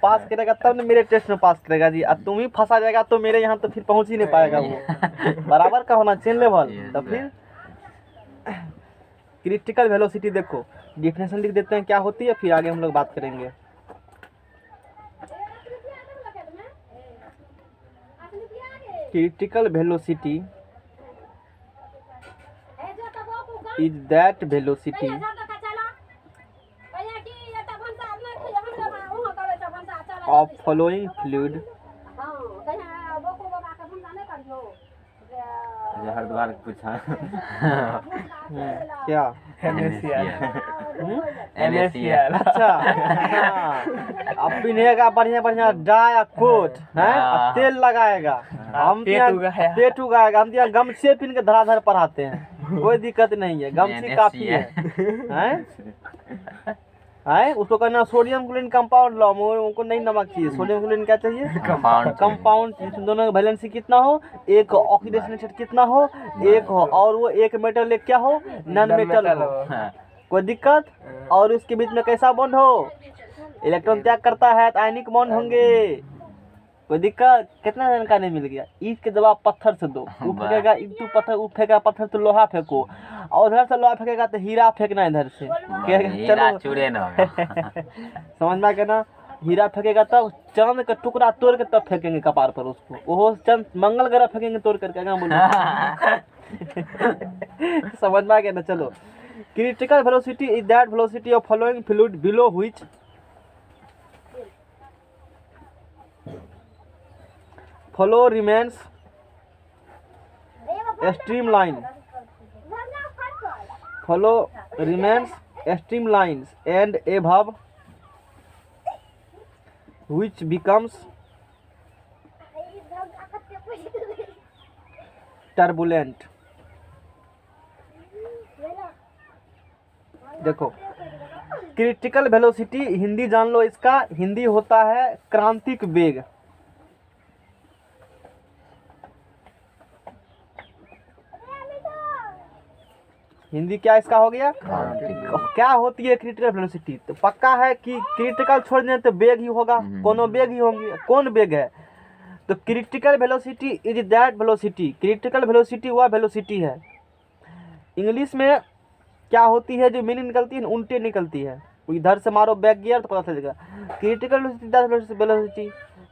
पास करेगा तब ना मेरे टेस्ट में पास करेगा जी। अब तुम ही फंसा जाएगा तो मेरे यहाँ तो फिर पहुँच ही नहीं पाएगा वो। बराबर का होना चेन लेवल। तो फिर क्रिटिकल वेलोसिटी देखो, डिफिनेशन लिख देते हैं क्या होती है, फिर आगे हम लोग बात करेंगे। Critical velocity is that velocity of following fluid Haridwar पूछा क्या NaCl। अच्छा हाँ। अब पिन्हेगा बढ़िया बढ़िया डाई कोट है, अब तेल लगाएगा, हम पेट उगाएगा। हम यहाँ गमछे पिन के धड़ाधड़ पढ़ाते हैं, कोई दिक्कत नहीं है, गमछी काफी है। हैं उसको कहना सोडियम क्लोरीन कंपाउंड लो, उनको नहीं नमक चाहिए, सोडियम क्लोरीन क्या चाहिए, कंपाउंड। दोनों का वैलेंसी कितना हो, एक हो, ऑक्सीडेशन स्टेट कितना हो, एक हो, और वो एक मेटल एक क्या हो, नॉन मेटल हो। कोई दिक्कत? और उसके बीच में कैसा बॉन्ड हो, इलेक्ट्रॉन त्याग करता है तो आयनिक बॉन्ड होंगे। कोई दिक्कत? कितना जानकारी मिल गया। ईंट के जवाब पत्थर से दो, वो फेंकेगा ईंटू पत्थर, वो फेंकेगा पत्थर तो लोहा फेंको, और उधर से लोहा फेंकेगा तो हीरा फेंकना इधर से। चलो समझ में आ गया ना। हीरा फेंकेगा तब चांद का टुकड़ा तोड़ के तब फेंकेंगे कपार पर उसको, वो चंद मंगल ग्रह फेंकेंगे तोड़ करके। क्या बोलो समझ में आ गया ना। चलो, critical velocity is that velocity of following fluid below which flow remains streamlined, flow remains streamlined and above which becomes turbulent। देखो, क्रिटिकल वेलोसिटी हिंदी जान लो, इसका हिंदी होता है क्रांतिक वेग। हिंदी क्या इसका हो गया, क्या होती है क्रिटिकल वेलोसिटी। तो पक्का है कि क्रिटिकल छोड़ दें तो वेग ही होगा, कोनो वेग ही होंगे। कौन वेग है? तो critical velocity is that velocity, critical velocity वह वेलोसिटी है। इंग्लिश में क्या होती है, जो मीनिंग निकलती है उल्टे निकलती है। इधर से मारो बैक गियर तो पता चलेगा। क्रिटिकल वेलोसिटी,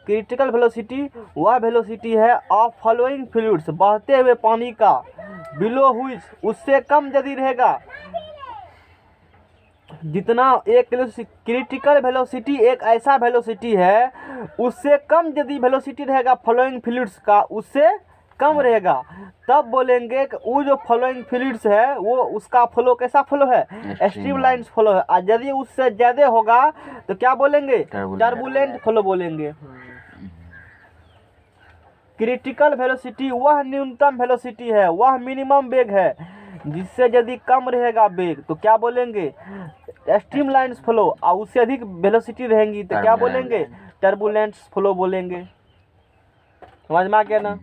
क्रिटिकल वेलोसिटी वह वेलोसिटी है ऑफ फॉलोइंग फ्लूइड्स, बहते हुए पानी का, बिलो हुई उससे कम यदि रहेगा। जितना एक क्रिटिकल वेलोसिटी एक ऐसा वेलोसिटी है, उससे कम यदि वेलोसिटी रहेगा फॉलोइंग फ्लूइड्स का, उससे कम रहेगा, तब बोलेंगे कि वो जो फॉलोइंग फ्लूइड्स है वो उसका फ्लो कैसा फ्लो है, स्ट्रीमलाइन फ्लो है। और यदि उससे ज्यादा होगा तो क्या बोलेंगे, टर्बुलेंट फ्लो बोलेंगे। क्रिटिकल वेलोसिटी वह न्यूनतम वेलोसिटी है, वह मिनिमम वेग है, जिससे यदि कम रहेगा वेग तो क्या बोलेंगे, स्ट्रीमलाइन फ्लो। और उससे अधिक वेलोसिटी रहेंगी तो क्या बोलेंगे, टर्बुलेंट फ्लो बोलेंगे। समझ में आ गया ना।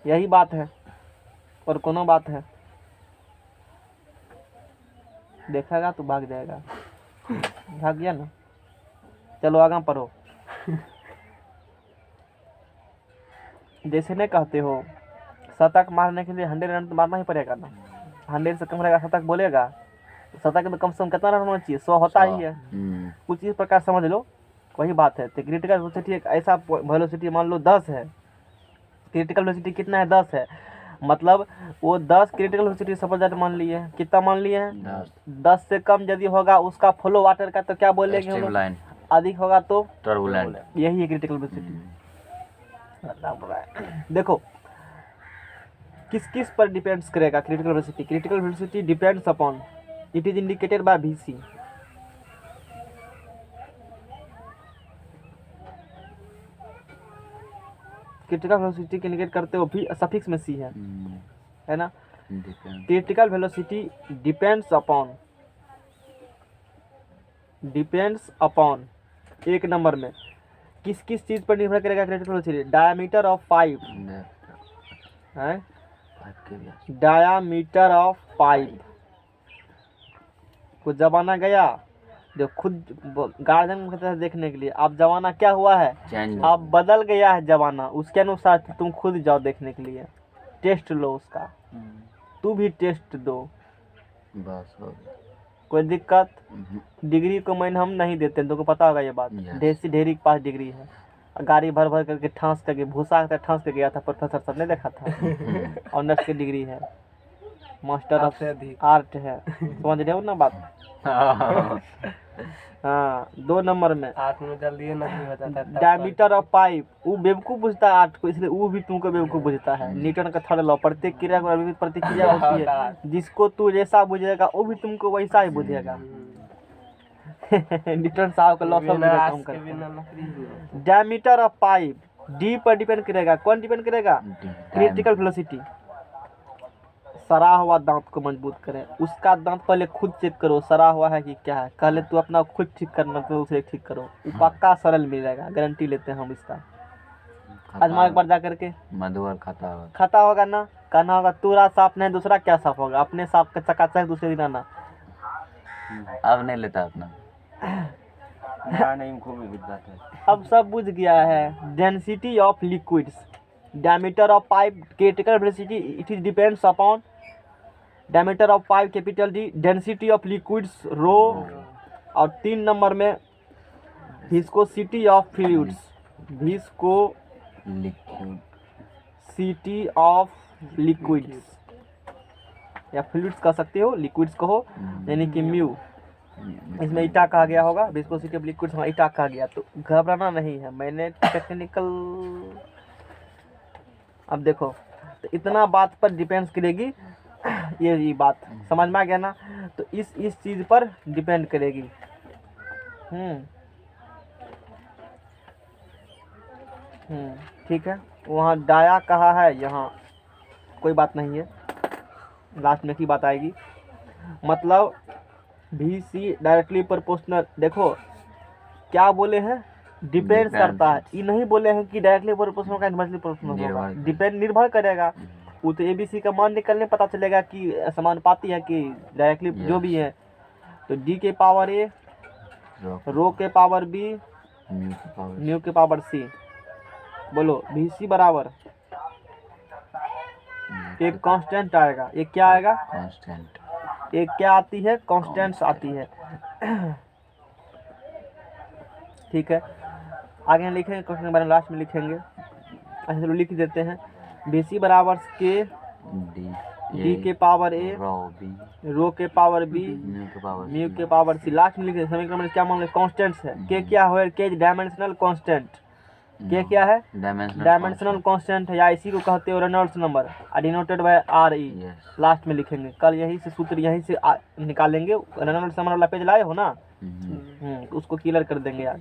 यही बात है, और कोनो बात है देखेगा तो भाग जाएगा। भाग गया ना। चलो आगे पढ़ो। जैसे नहीं कहते हो शतक मारने के लिए 100 रन तो मारना ही पड़ेगा ना, 100 से कम रहेगा शतक बोलेगा। शतक में कम से कम कितना रन होना चाहिए, 100 होता ही है। कुछ इस प्रकार समझ लो, वही बात है। तो क्रिटिकल वेलोसिटी एक ऐसा वेलोसिटी मान लो 10 है, क्रिटिकल वेलोसिटी कितना है, 10 है। मतलब वो 10 क्रिटिकल वेलोसिटी सपोज दैट मान लिए हैं, कितना मान लिए हैं, 10 से कम यदि होगा उसका फ्लो वाटर का तो क्या बोलेंगे हम लोग, अधिक होगा तो टर्बुलेंट। यही है क्रिटिकल वेलोसिटी। देखो किस किस पर डिपेंड्स करेगा critical velocity. Critical velocity depends upon, it is indicated by VC। Critical velocity के इंडिकेट करते हो भी सफिक्स में C है ना। क्रिटिकल वेलोसिटी डिपेंड्स अपॉन एक नंबर में किस किस चीज पर निर्भर करेगा critical velocity, diameter of pipe है, डायमीटर ऑफ पाइप को जमाना गया जो खुद गार्जियन की तरह देखने के लिए। अब जमाना क्या हुआ है, चेंज अब बदल गया है जमाना, उसके अनुसार तुम खुद जाओ देखने के लिए, टेस्ट लो उसका, तू भी टेस्ट दो, बस हो गया। कोई दिक्कत। डिग्री को मैंने हम नहीं देते, तुमको पता होगा ये बात। Yes. ढेरी के पास डिग्री है, गाड़ी भर भर करके ठांस करके भूसा के ठांस के गया था प्रोफेसर सब ने देखा था। ऑनर्स की डिग्री है, मास्टर ऑफ आर्ट है, समझ रहे हो ना बात। हाँ 2 नंबर में 8 में जल्दी नहीं होता था। डायमीटर ऑफ पाइप, वो बेवकूफ बुझता है 8 को, इसलिए वो भी तुमको बेवकूफ बुझता है। न्यूटन का थर्ड लॉ, प्रत्येक क्रिया को विपरीत प्रतिक्रिया होती है, जिसको तू जैसा बुझेगा वो भी तुमको वैसा ही बुझेगा। न्यूटन साहब का लॉ सब काम करते हैं। डायमीटर ऑफ पाइप डी पर डिपेंड करेगा, कौन डिपेंड करेगा, क्रिटिकल वेलोसिटी। सड़ा हुआ दांत को मजबूत करें, उसका दांत पहले खुद चेक करो सड़ा हुआ है कि क्या है, पहले तू अपना खुद ठीक करना तो उसे ठीक करो, पक्का सरल मिलेगा, गारंटी लेते हैं हम इसका। आजमा एक बार जा करके, मधुवर खाता होगा ना, कहना होगा पूरा साफ नहीं दूसरा क्या साफ होगा, अपने साफ का चकाचक दूसरे दिन आना। अब नहीं लेता अपना नहीं खूब विद्यात है। अब सब बुझ गया है। Density of liquids, diameter of pipe, critical velocity, it is depends upon diameter of pipe capital D, density of liquids rho, और 3 नंबर में viscosity of fluids, viscosity of liquids या फ्लूइड्स कह सकते हो, लिक्विड्स कहो, यानी कि म्यू। इसमें ईटा कहा गया होगा, विस्कोसिटी ऑफ लिक्विड्स हाँ ईटा कहा गया, तो घबराना नहीं है, मैंने टेक्निकल। अब देखो तो इतना बात पर डिपेंड्स करेगी, ये बात समझ में आ गया ना, तो इस चीज पर डिपेंड करेगी। ठीक है, वहाँ डाया कहा है, यहाँ कोई बात नहीं है, लास्ट में की बात आएगी। मतलब भी सी डायरेक्टली प्रोपोर्शनल, देखो क्या बोले हैं, डिपेंड करता है, ये नहीं बोले हैं कि डायरेक्टली प्रोपोर्शनल का इनवर्सली प्रोपोर्शनल होगा, डिपेंड निर्भर करेगा। वो तो एबीसी का मान निकलने पता चलेगा कि समानुपाती है कि डायरेक्टली जो भी है। तो डी के पावर ए, रो के पावर बी, न्यू के पावर सी। बोलो भी सी बराबर एक कांस्टेंट आएगा, एक क्या आएगा, कांस्टेंट, एक क्या आती है, कांस्टेंट्स आती है। ठीक है, आगे लिखेंगे क्वेश्चन के बारे में, लास्ट में लिखेंगे। अच्छा चलो लिख देते हैं, बीसी बराबर के डी के पावर ए, रो के पावर बी, म्यू के पावर सी। लास्ट में लिखेंगे समीकरण में क्या मांगे, कांस्टेंट्स है। के क्या है, के डायमेंशनल कांस्टेंट, के क्या है, डायमेंशनल कांस्टेंट है, या इसी को कहते हो Reynolds number, denoted by R E. Last में लिखेंगे, कल यही से सूत्र यहीं से निकालेंगे। रेनॉल्ड्स नंबर वाला पेज लाए हो ना, उसको क्लियर कर देंगे यार।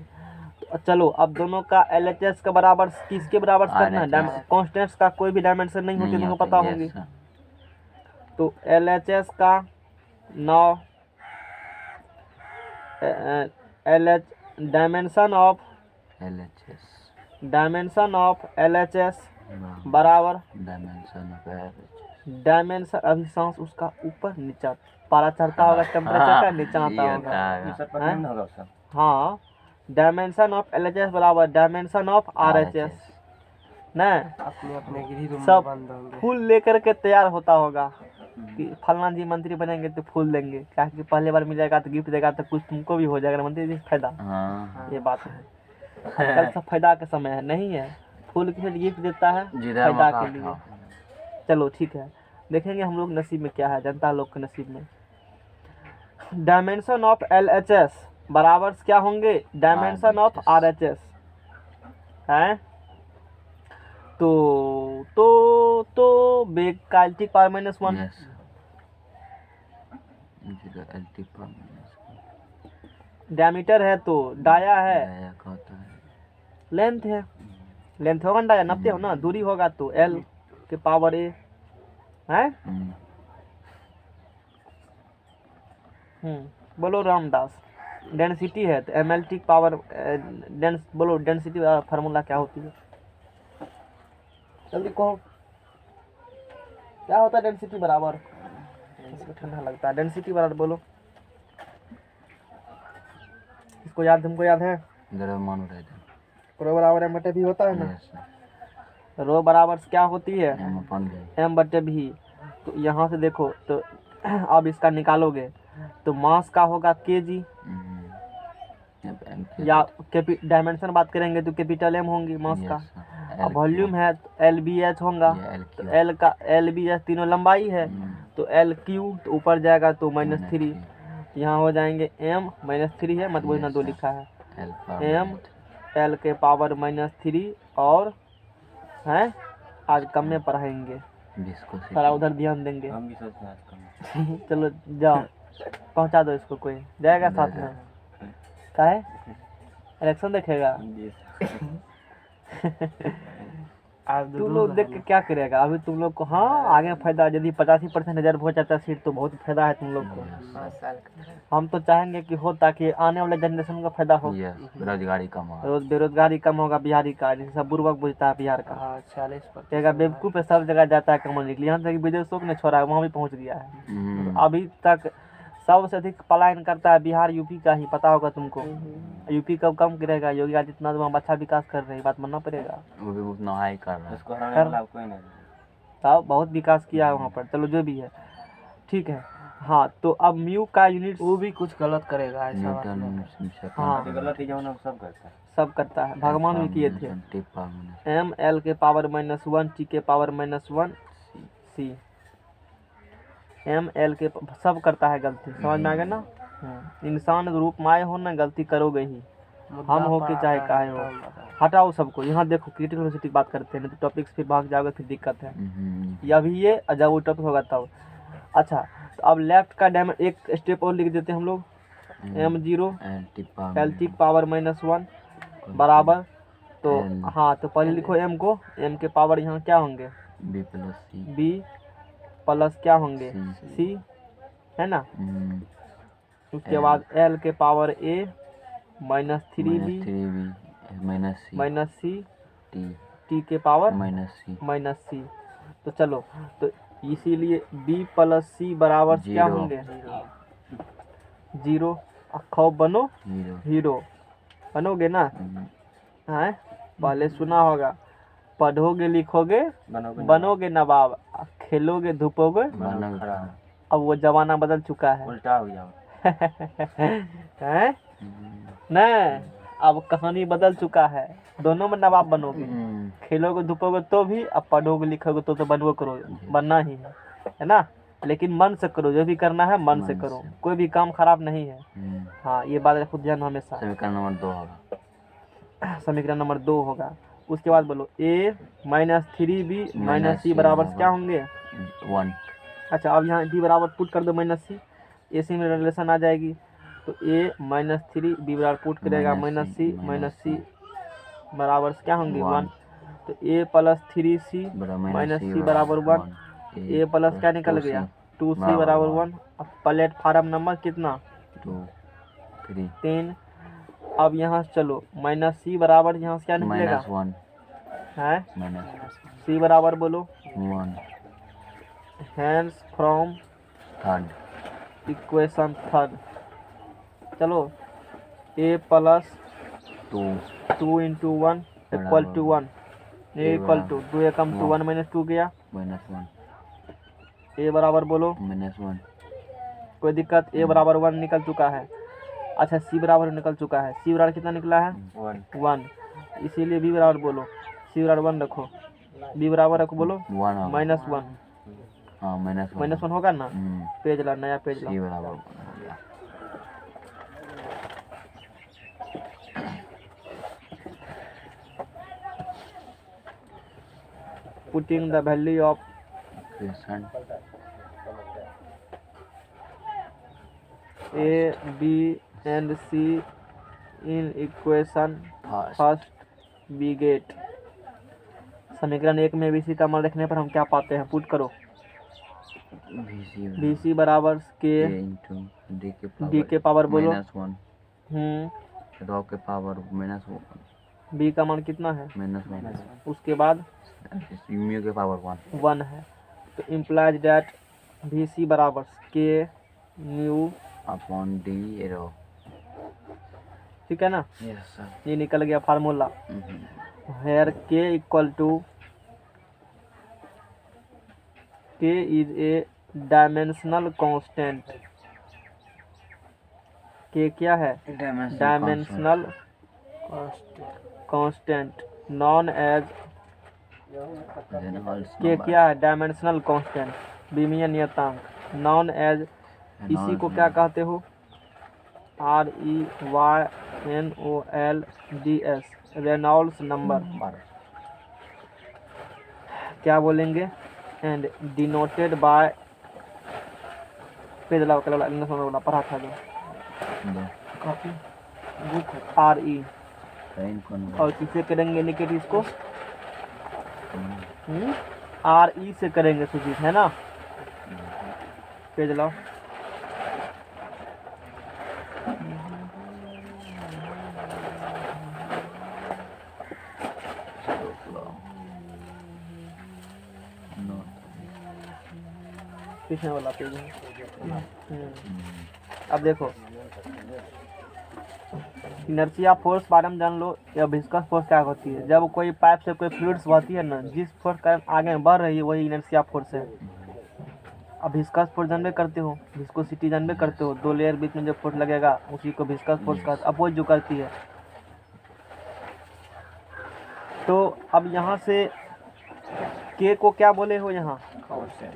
चलो अब दोनों का एलएचएस का बराबर किसके बराबर करना है, कांस्टेंट्स का कोई भी डायमेंशन नहीं होते, तुमको पता होंगे। तो एलएचएस का 9 एलएच डायमेंशन ऑफ एलएचएस बराबर डायमेंशन, अभी सांस उसका ऊपर नीचा, पारा चढ़ता होगा टेम्परेचर का, नीचा आता होगा। हाँ, डायमेंशन ऑफ एलएचएस बराबर डायमेंशन ऑफ आरएचएस ना, अपने सब फूल लेकर के तैयार होता होगा कि फलना जी मंत्री बनेंगे तो फूल देंगे, क्या कि पहले बार मिलेगा तो गिफ्ट देगा, तो कुछ तुमको भी हो जाएगा मंत्री जी फायदा। ये बात है, कल सब फायदा का समय है, नहीं है फूल के गिफ्ट देता है फायदा के लिए। चलो ठीक है, देखेंगे हम लोग नसीब में क्या है, जनता लोग के नसीब में। डायमेंशन ऑफ एलएचएस बराबर क्या होंगे, डायमेंशन ऑफ आरएचएस है। तो बेग का एल्टिक पावर -1, डायमीटर है तो डाया है, लेंथ है, लेंथ होगा डाया, नापते हो ना, दूरी होगा तो एल के पावर ए है। बोलो रामदास, डेंसिटी है तो एमएलटी पावर बोलो डेंसिटी फार्मूला क्या होती है, जल्दी कहो क्या होता है डेंसिटी बराबर, ठंडा लगता है, डेंसिटी बराबर बोलो। इसको याद, तुमको याद है? द्रव्यमान उठाते रो बराबर एम बटे भी होता है ना। यस रो बराबर क्या होती है? एम अपन भी एम बटे भी। तो यहाँ से देखो तो अब इसका निकालोगे तो मास का होगा केजी, या डायमेंशन बात करेंगे तो कैपिटल एम होंगी मास का। अब वॉल्यूम है तो एल बी एच होगा, तो एल का एल बी एच तीनों लंबाई है, तो एल क्यू तो ऊपर जाएगा तो -3। यहाँ हो जाएंगे m -3 है, मत बोलना 2 लिखा है, m l के पावर -3 और हैं आज कम में पढ़ाएंगे, थोड़ा उधर ध्यान देंगे। हम भी सोचते हैं आज कम। चलो जाओ पहुंचा दो इसको, कोई जाएगा साथ में? काहे इलेक्शन देखेगा? आज तुम लोग देख के क्या करेगा अभी तुम लोग को? हाँ आगे फायदा, यदि 85% रिजर्व हो जाता है सीट तो बहुत फायदा है तुम लोग को। 5 साल का हम तो चाहेंगे कि हो, ताकि आने वाले जनरेशन का फायदा हो। बेरोजगारी कम हो। रोज बेरोजगारी कम होगा बिहारी का, जैसे सब बुर्बक बुझता है बिहार का। हाँ 40%। कहेगा बेवकूफ़ है, सब जगह जाता है कमाने के लिए, यहाँ तक कि विदेशों में छोड़ा है, वहाँ भी पहुँच गया है। अभी तक सबसे अधिक पलायन करता है बिहार, यूपी का ही, पता होगा तुमको। यूपी कब कम गिरेगा? योगी आदित्यनाथ वहाँ अच्छा विकास कर रहे हैं, बात मानना पड़ेगा। वो भी उतना हाई कर रहा है। उसको हराने वाला कोई नहीं। तब बहुत विकास किया है वहाँ पर। चलो जो भी है ठीक है। हाँ तो अब म्यू का यूनिट वो भी कुछ गलत करेगा ऐसा बात नहीं। न्यूटन हाँ गलत ही जमाना में सब करता है। सब करता है, भगवान भी किए थे। एम एल के पावर -1 टी के पावर -1 सी, एम एल के सब करता है गलती, समझ में आ गया ना। इंसान के रूप में आए हो ना, गलती करोगे ही, हम हो के चाहे काहे हो। हटाओ सबको, यहाँ देखो क्रिटिकल वेलोसिटी बात करते हैं, नहीं तो टॉपिक्स फिर भाग जाओगे, फिर दिक्कत है। या भी ये जब वो टॉपिक होगा तब। अच्छा तो अब लेफ्ट का डायमेंशन एक स्टेप और लिख देते हैं हम लोग, m0 एल टी पावर -1 बराबर, तो हाँ तो पहले लिखो m को, m के पावर यहाँ क्या होंगे? b प्लस क्या होंगे? c है ना। उसके बाद l के power a -3b -c t के पावर -c। तो चलो तो इसीलिए b प्लस c बराबर क्या होंगे? 0। खौफ बनो हीरो, बनोगे ना? हैं पहले सुना होगा, पढ़ोगे लिखोगे बनोगे नवाब, खेलोगे धूपोगे। अब वो जमाना बदल चुका है, उल्टा हो गया। हैं नहीं, अब कहानी बदल चुका है, दोनों में नवाब बनोगे, खेलोगे धूपोगे तो भी, अब पढ़ोगे लिखोगे तो बनबो करोगे, बनना ही है ना। लेकिन मन से करो, जो भी करना है मन से करो, कोई भी काम खराब नहीं है। हाँ ये बात रखो ध्यान हमेशा। समीकरण नंबर 2 होगा। समीकरण नंबर 2 होगा। उसके बाद बोलो a -3b -c बराबर क्या होंगे? 1। अच्छा अब यहाँ b बराबर पुट कर दो -c, ac में रिलेशन आ जाएगी, तो a -3 b बराबर पुट करेगा -c बराबर क्या होंगे? 1। तो a प्लस 3c -c बराबर 1, a प्लस क्या निकल गया? 2c बराबर 1। अब प्लेटफार्म नंबर कितना? 3। अब यहाँ से चलो -c बराबर यहाँ से क्या निकलेगा? है c बराबर बोलो 1। Hands from third equation third. चलो a plus 2 into 1 equal to 1, equal to 2 एकम 2 1 -2 गया, -1 a बराबर बोलो -1। कोई दिक्कत? a बराबर 1 निकल चुका है। अच्छा c बराबर निकल चुका है, c बराबर कितना निकला है? 1। इसीलिए b बराबर बोलो, c बराबर 1 रखो, b बराबर रखो बोलो -1। हाँ -1 होगा ना। पेज ला, नया पेज ला। c बराबर 1 हो गया। Putting the value of equation a b and c in equation first we get। समीकरण 1 में bc का मान रखने पर हम क्या पाते हैं? पुट करो, bc बराबर के d के पावर बोलो -1 रॉ के पावर -1 b का मान कितना है? -1 उसके बाद म्यू के पावर 1 है, तो इम्प्लाइज डैट bc बराबर के म्यू अपॉन डी रॉ। ठीक है ना। Yes sir. ये निकल गया फार्मूला। हेयर के इक्वल टू के इज ए डायमेंशनल कांस्टेंट। के क्या है? डायमेंशनल कांस्टेंट नॉन एज के क्या है? डायमेंशनल कांस्टेंट विमीय नियतांक नॉन एज इसी को क्या कहते हो? REYNOLDS रेनॉल्ड्स नंबर क्या बोलेंगे? एंड डिनोटेड बाय पेज वाला इंग्लिश में वाला पढ़ा था जो RE और किससे करेंगे इंडिकेट इसको? RE से करेंगे सूचित, है ना। पेज लाओ। पीछे वाला पेज है। अब देखो इनर्शिया फोर्स बारे में जान लो या विस्कस फोर्स क्या होती है। जब कोई पाइप से कोई फ्लूइड्स बहती है ना, जिस फोर्स का आगे बढ़ रही है वही इनर्शिया फोर्स है। अब विस्कस फोर्स जानबे करते हो, विस्कोसिटी जानबे करते हो, दो लेयर बीच में जो फोर्स लगेगा उसी को विस्कस फोर्स का अपोज जो करती है। तो अब यहाँ से के को क्या बोले हो यहाँ?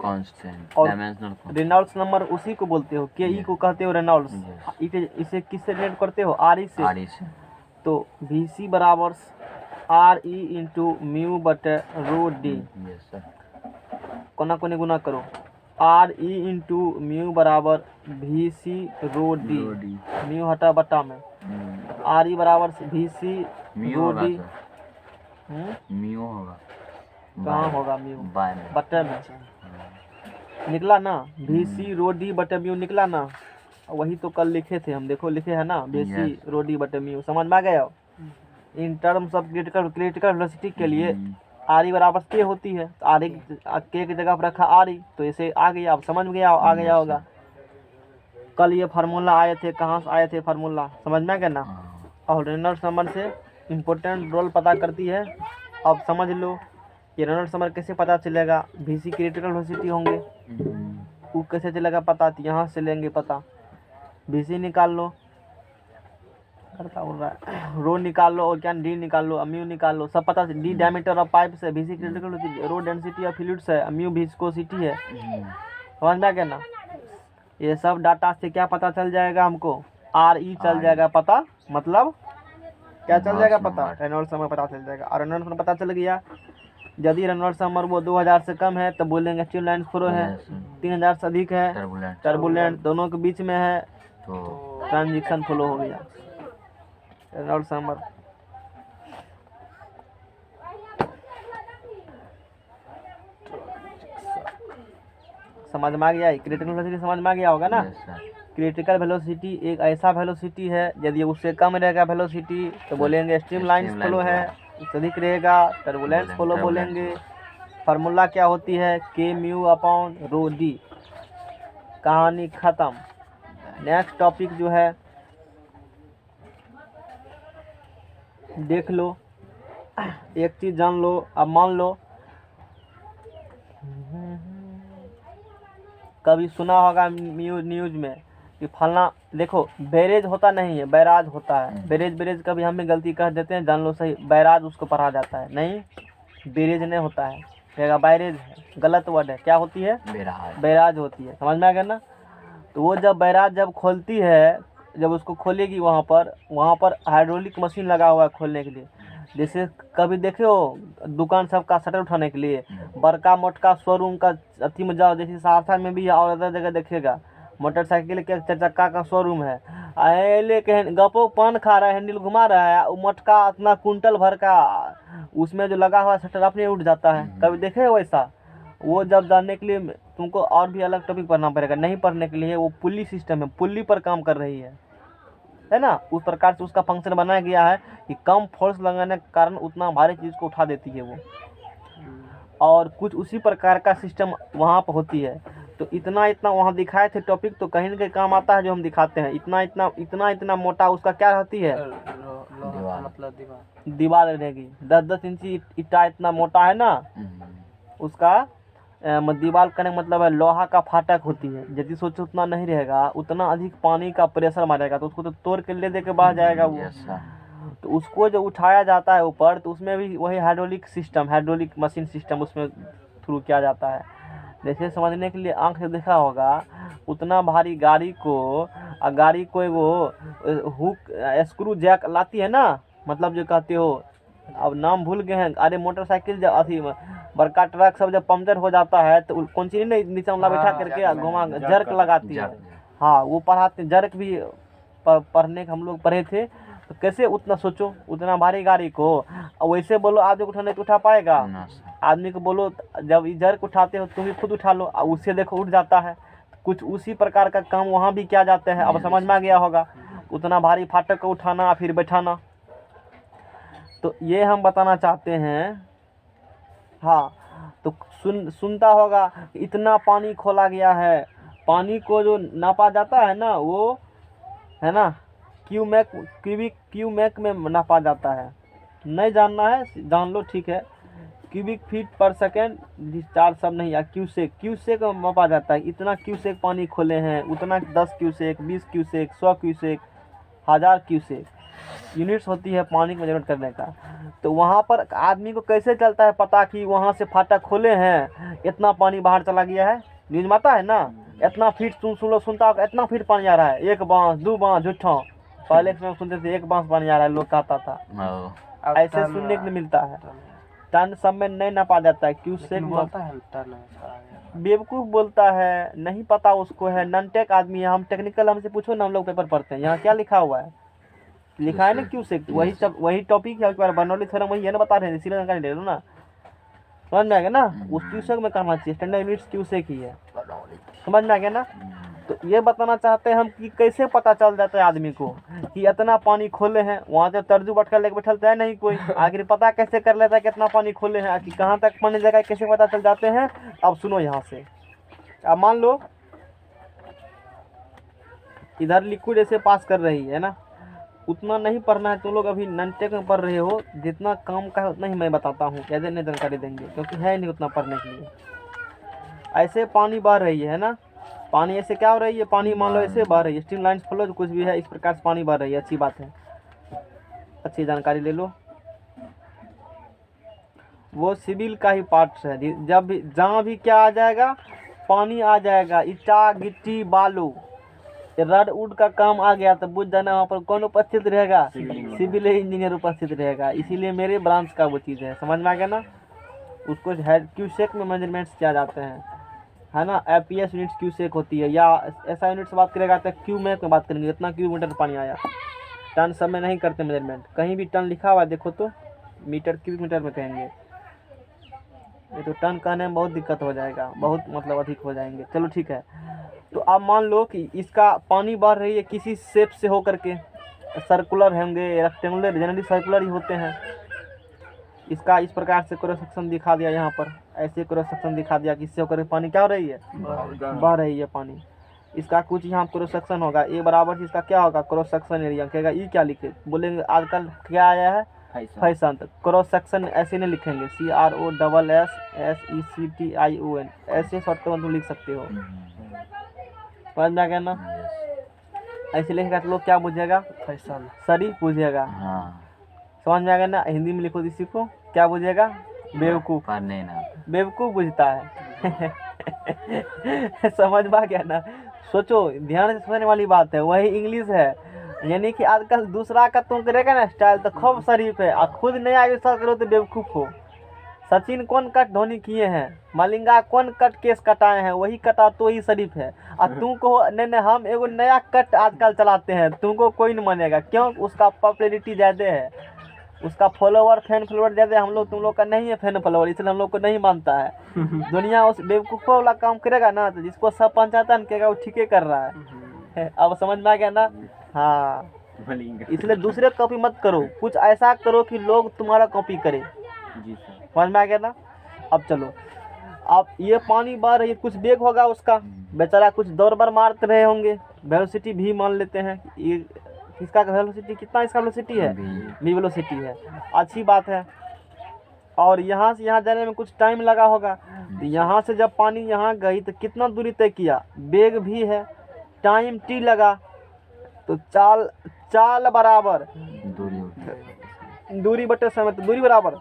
कांस्टेंट और डायमेंशनल रेनॉल्ड्स नंबर उसी को बोलते हो। के ई को कहते हो रेनॉल्ड्स। इसे किससे रिलेट करते हो? RE से। RE से। तो VC बराबर RE इंटू म्यू बटे रो डी। Yes sir. कोना कोने गुना करो। RE इंटू म्यू बराबर VC रो डी। म्यू हटा बटा में RE बराबर VC म्यू रो होगा डी। सर। म्यू होगा। कहाँ होगा म्यू? बाय में बटे में निकला ना। VC रो डी बटे म्यू निकला ना। वही तो कल लिखे थे हम, देखो लिखे है ना VC रो डी बटे म्यू। समझ में आ गया? इन टर्म्स ऑफ क्रिटिकल वेलोसिटी के लिए RE बराबर के होती है। RE के जगह पर रखा RE तो इसे आ गया। अब समझ में गया? आ गया होगा। कल ये फार्मूला आए थे, कहाँ से आए थे फार्मूला? समझ में आ गया ना। और रेनॉल्ड्स नंबर से इम्पोर्टेंट रोल पता करती है। अब समझ लो ये रेनॉल्ड्स नंबर कैसे पता चलेगा? VC क्रिटिकल वेलोसिटी होंगे, वो कैसे चलेगा पता? तो यहाँ से लेंगे पता। VC निकाल लो, करता बोल रहा है, रो निकाल लो और क्या D निकाल लो, म्यू निकाल लो, सब पता। D डायमीटर ऑफ पाइप से, VC critical velocity, rho density of fluids है, म्यू विस्कोसिटी है। समझ में आ गया ना। ये सब डाटा से क्या पता चल जाएगा हमको? RE चल जाएगा पता। मतलब क्या चल जाएगा पता? रेनॉल्ड्स नंबर पता चल जाएगा। और रेनॉल्ड्स नंबर पता चल गया, यदि रेनॉल्ड्स नंबर वो 2000 से कम है तो बोलेंगे स्ट्रीमलाइन फ्लो है। 3000 से अधिक है टर्बुलेंट, दोनों के बीच में है तो ट्रांजिशन फ्लो हो गया। रेनॉल्ड्स नंबर समझ में आ गया? क्रिटिकल वेलोसिटी समझ में आ गया होगा ना। क्रिटिकल वेलोसिटी एक ऐसा वेलोसिटी है, यदि उससे कम रहेगा वेलोसिटी तो बोलेंगे स्ट्रीमलाइन फ्लो है, उससे अधिक रहेगा टर्बुलेंस फ्लो बोलेंगे। फार्मूला क्या होती है? के म्यू अपॉन रो डी। कहानी खत्म। नेक्स्ट टॉपिक जो है देख लो, एक चीज जान लो। अब मान लो कभी सुना होगा न्यूज में कि फलना, देखो बैरेज होता नहीं है, बैराज होता है। बैरेज कभी हम भी गलती कर देते हैं, जान लो सही। बैराज उसको पढ़ा जाता है, नहीं बैरेज नहीं होता है, कहेगा बैरेज है, गलत वर्ड है। क्या होती है? बैराज होती है। समझ में आ गया ना। तो वो जब बैराज जब खोलती है, जब उसको खोलेगी वहाँ पर हाइड्रोलिक मशीन लगा हुआ है खोलने के लिए। जैसे कभी देखे हो दुकान सब का शटर उठाने के लिए बड़का मोटका शोरूम का अथी में जाओ, जैसे सहरसा में भी है और अदर जगह देखिएगा मोटरसाइकिल के 4 चक्का का शोरूम है। लेके गपो पान खा रहा है, हैंडल घुमा रहा है, वो मोटका अपना कुंटल भर का उसमें जो लगा हुआ शटर अपने उठ जाता है। कभी देखे हो वैसा? वो जब जानने के लिए तुमको और भी अलग टॉपिक पढ़ना पड़ेगा। नहीं पढ़ने के लिए वो पुल्ली सिस्टम है, पुल्ली पर काम कर रही है ना। उस प्रकार से उसका फंक्शन बनाया गया है कि कम फोर्स लगाने के कारण उतना भारी चीज़ को उठा देती है वो। और कुछ उसी प्रकार का सिस्टम वहाँ पर होती है। तो इतना इतना वहाँ दिखाए थे टॉपिक, तो कहीं ना कहीं काम आता है जो हम दिखाते हैं। इतना इतना इतना इतना मोटा उसका क्या रहती है, लोहा मतलब दीवार। दीवार रहेगी। 10-10 इंची ईटा इतना मोटा है ना, उसका दीवार का मतलब है लोहा का फाटक होती है। यदि सोचो उतना नहीं रहेगा, उतना अधिक पानी का प्रेशर मारेगा तो उसको तो तोड़ के ले दे के बाहर जाएगा वो। तो उसको जो उठाया जाता है ऊपर, तो उसमें भी वही hydraulic system, hydraulic machine system उसमें थ्रू किया जाता है। जैसे समझने के लिए आंख से देखा होगा, उतना भारी गाड़ी को वो हुक स्क्रू जैक लाती है ना, मतलब जो कहते हो, अब नाम भूल गए हैं। अरे मोटरसाइकिल जब अथी बड़का ट्रक सब जब पंक्चर हो जाता है तो कौन सी नहीं नीचे वाला बैठा करके घुमा जर्क लगाती है। हाँ, वो पढ़ाते, जर्क भी पढ़ने के हम लोग पढ़े थे। तो कैसे उतना सोचो, उतना भारी गाड़ी को वैसे बोलो आदमी को उठाने तो उठा पाएगा? आदमी को बोलो जब जर्क उठाते हो तुम भी खुद उठा लो, उससे देखो उठ जाता है। कुछ उसी प्रकार का काम वहाँ भी किया जाता है। अब समझ में आ गया होगा, उतना भारी फाटक को उठाना फिर बैठाना। तो ये हम बताना चाहते हैं। हाँ, तो सुनता होगा इतना पानी खोला गया है। पानी को जो नापा जाता है ना, वो है ना क्यूमेक में नापा जाता है। नहीं जानना है जान लो, ठीक है। क्यूबिक फीट पर सेकेंड डिस्चार्ज सब नहीं, या क्यूसेक में मापा जाता है। इतना क्यूसेक पानी खोले हैं, उतना 10 cusec, 20 cusec, 100 cusec, 1000 cusec units होती है पानी को मेजरमेंट करने का। तो वहाँ पर आदमी को कैसे चलता है पता कि वहाँ से फाटक खोले हैं, इतना पानी बाहर चला गया है। न्यूज में आता है ना, इतना फीट सुनता होगा, इतना फीट पानी आ रहा है, 1 बांस 2 बांस, झूठा। पहले समय सुनते थे 1 बांस पानी आ रहा है, लोग कहता था। ऐसे सुनने को नहीं मिलता है। टन सब में नहीं नापा जाता है, क्यूसेक बोलता है टन। बेवकूफ़ बोलता है, नहीं पता उसको है, नॉन टेक आदमी है। हम टेक्निकल, हमसे पूछो ना, हम लोग पेपर पढ़ते हैं। यहाँ क्या लिखा हुआ है, लिखा है ना क्यूसेक, वही टॉपिक है। बर्नौली थ्योरम वही है ना, बता रहे हैं, इसीलिए जानकारी ले लो ना, समझ में आ गया ना। उस क्यूसेक में करना चाहिए, स्टैंडर्ड यूनिट्स क्यूसेक ही है, समझ में आ गया ना। तो ये बताना चाहते हैं हम कि कैसे पता चल जाता है आदमी को कि इतना पानी खोले हैं। वहाँ से तर्जू बटका लेके बैठलता है नहीं कोई, आखिर पता कैसे कर लेता है कितना पानी खोले हैं, कि कहाँ तक पानी जगह कैसे पता चल जाते हैं। अब सुनो यहाँ से, अब मान लो इधर लिक्विड ऐसे पास कर रही है ना, उतना नहीं पढ़ना है। तुम लोग अभी नॉन-टेक में पढ़ रहे हो, जितना काम का है उतना ही मैं बताता हूँ, कैसे नहीं जानकारी देंगे, क्योंकि है नहीं उतना पढ़ने के लिए। ऐसे पानी बह रही है ना, पानी ऐसे क्या हो रही है, पानी मान लो ऐसे बह रही है, स्ट्रीम लाइन फ्लो कुछ भी है, इस प्रकार से पानी बह रही है। अच्छी बात है, अच्छी जानकारी ले लो। वो सिविल का ही पार्ट है। जब भी जहाँ भी क्या आ जाएगा, पानी आ जाएगा, ईटा गिट्टी बालू रड उड का काम आ गया तो बुझ जाना वहाँ पर कौन उपस्थित रहेगा, सिविल इंजीनियर उपस्थित रहेगा। इसीलिए मेरे ब्रांच का वो चीज़ है, समझ में आ गया ना। उसको क्यूसेक में मेजरमेंट्स किया जाते हैं, है ना। एपीएस यूनिट्स क्यूसेक होती है, या ऐसा यूनिट से बात करेगा तो क्यूमेक में बात करेंगे, इतना क्यूबीमीटर पानी आया। टन सब में नहीं करते मेजरमेंट, कहीं भी टन लिखा हुआ है देखो तो मीटर क्यूबिक मीटर में कहेंगे। ये तो टन कहने में बहुत दिक्कत हो जाएगा, बहुत मतलब अधिक हो जाएंगे। चलो ठीक है। तो आप मान लो कि इसका पानी बह रही है किसी शेप से होकर के, सर्कुलर होंगे, रेक्टेंगुलर, जनरली सर्कुलर ही होते हैं। इसका इस प्रकार से क्रॉस सेक्शन दिखा दिया, यहाँ पर ऐसे क्रॉस सेक्शन दिखा दिया कि इससे होकर पानी क्या हो रही है, बह रही है पानी। इसका कुछ यहाँ क्रॉस सेक्शन होगा, ए बराबर इसका क्या होगा, क्रॉस सेक्शन एरिया। कहेगा ई क्या लिखे, बोलेंगे आजकल क्या आया है फैशन, तो क्रॉस सेक्शन ऐसे नहीं लिखेंगे, CROSSECTION, ऐसे शॉर्टकट में तुम लिख सकते हो, समझ में आ गया ना। ऐसे लिखेगा तो लोग क्या बुझेगा, फैशन सरी बुझेगा, समझ में आ गया ना। हिंदी में लिखो किसी को क्या बुझेगा, बेवकूफ़, बेवकूफ़ बुझता है। समझ में आ गया ना। सोचो, ध्यान से समझने वाली बात है, वही इंग्लिश है। यानी कि आजकल दूसरा का तुम करेगा ना स्टाइल तो खूब शरीफ है, और खुद नया आविष्कार करो तो बेवकूफ़ हो। सचिन कौन कट धोनी किए हैं, मलिंगा कौन कट केस कटाए हैं, वही कटा तो ही शरीफ है। और तुमको नहीं हम एगो नया कट आजकल चलाते हैं, तुमको कोई नहीं मानेगा, क्यों, उसका पॉपुलैरिटी ज़्यादा है, उसका फॉलोवर फैन फॉलोवर ज़्यादा है। हम लोग तुम लोग का नहीं है फैन फॉलोवर, इसलिए हम लोग को नहीं मानता है। दुनिया उस बेवकूफ़ों वाला काम करेगा ना, तो जिसको सब पंचायतन कहेगा वो ठीक है कर रहा है। अब समझ में आ गया ना। हाँ, इसलिए दूसरे कॉपी मत करो, कुछ ऐसा करो कि लोग तुम्हारा कॉपी करे। समझ में आ गया ना। अब चलो, अब ये पानी बह रही है, कुछ वेग होगा उसका, बेचारा कुछ दौड़ बर मारते रहे होंगे, वेलोसिटी भी मान लेते हैं। ये इसका वेलोसिटी कितना, इसका वेलोसिटी है v वेलोसिटी है, अच्छी बात है। और यहाँ से यहाँ जाने में कुछ टाइम लगा होगा, तो यहाँ से जब पानी यहाँ गई तो कितना दूरी तय किया, वेग भी है, टाइम t लगा, तो चाल बराबर दूरी बटे समय, तो दूरी बराबर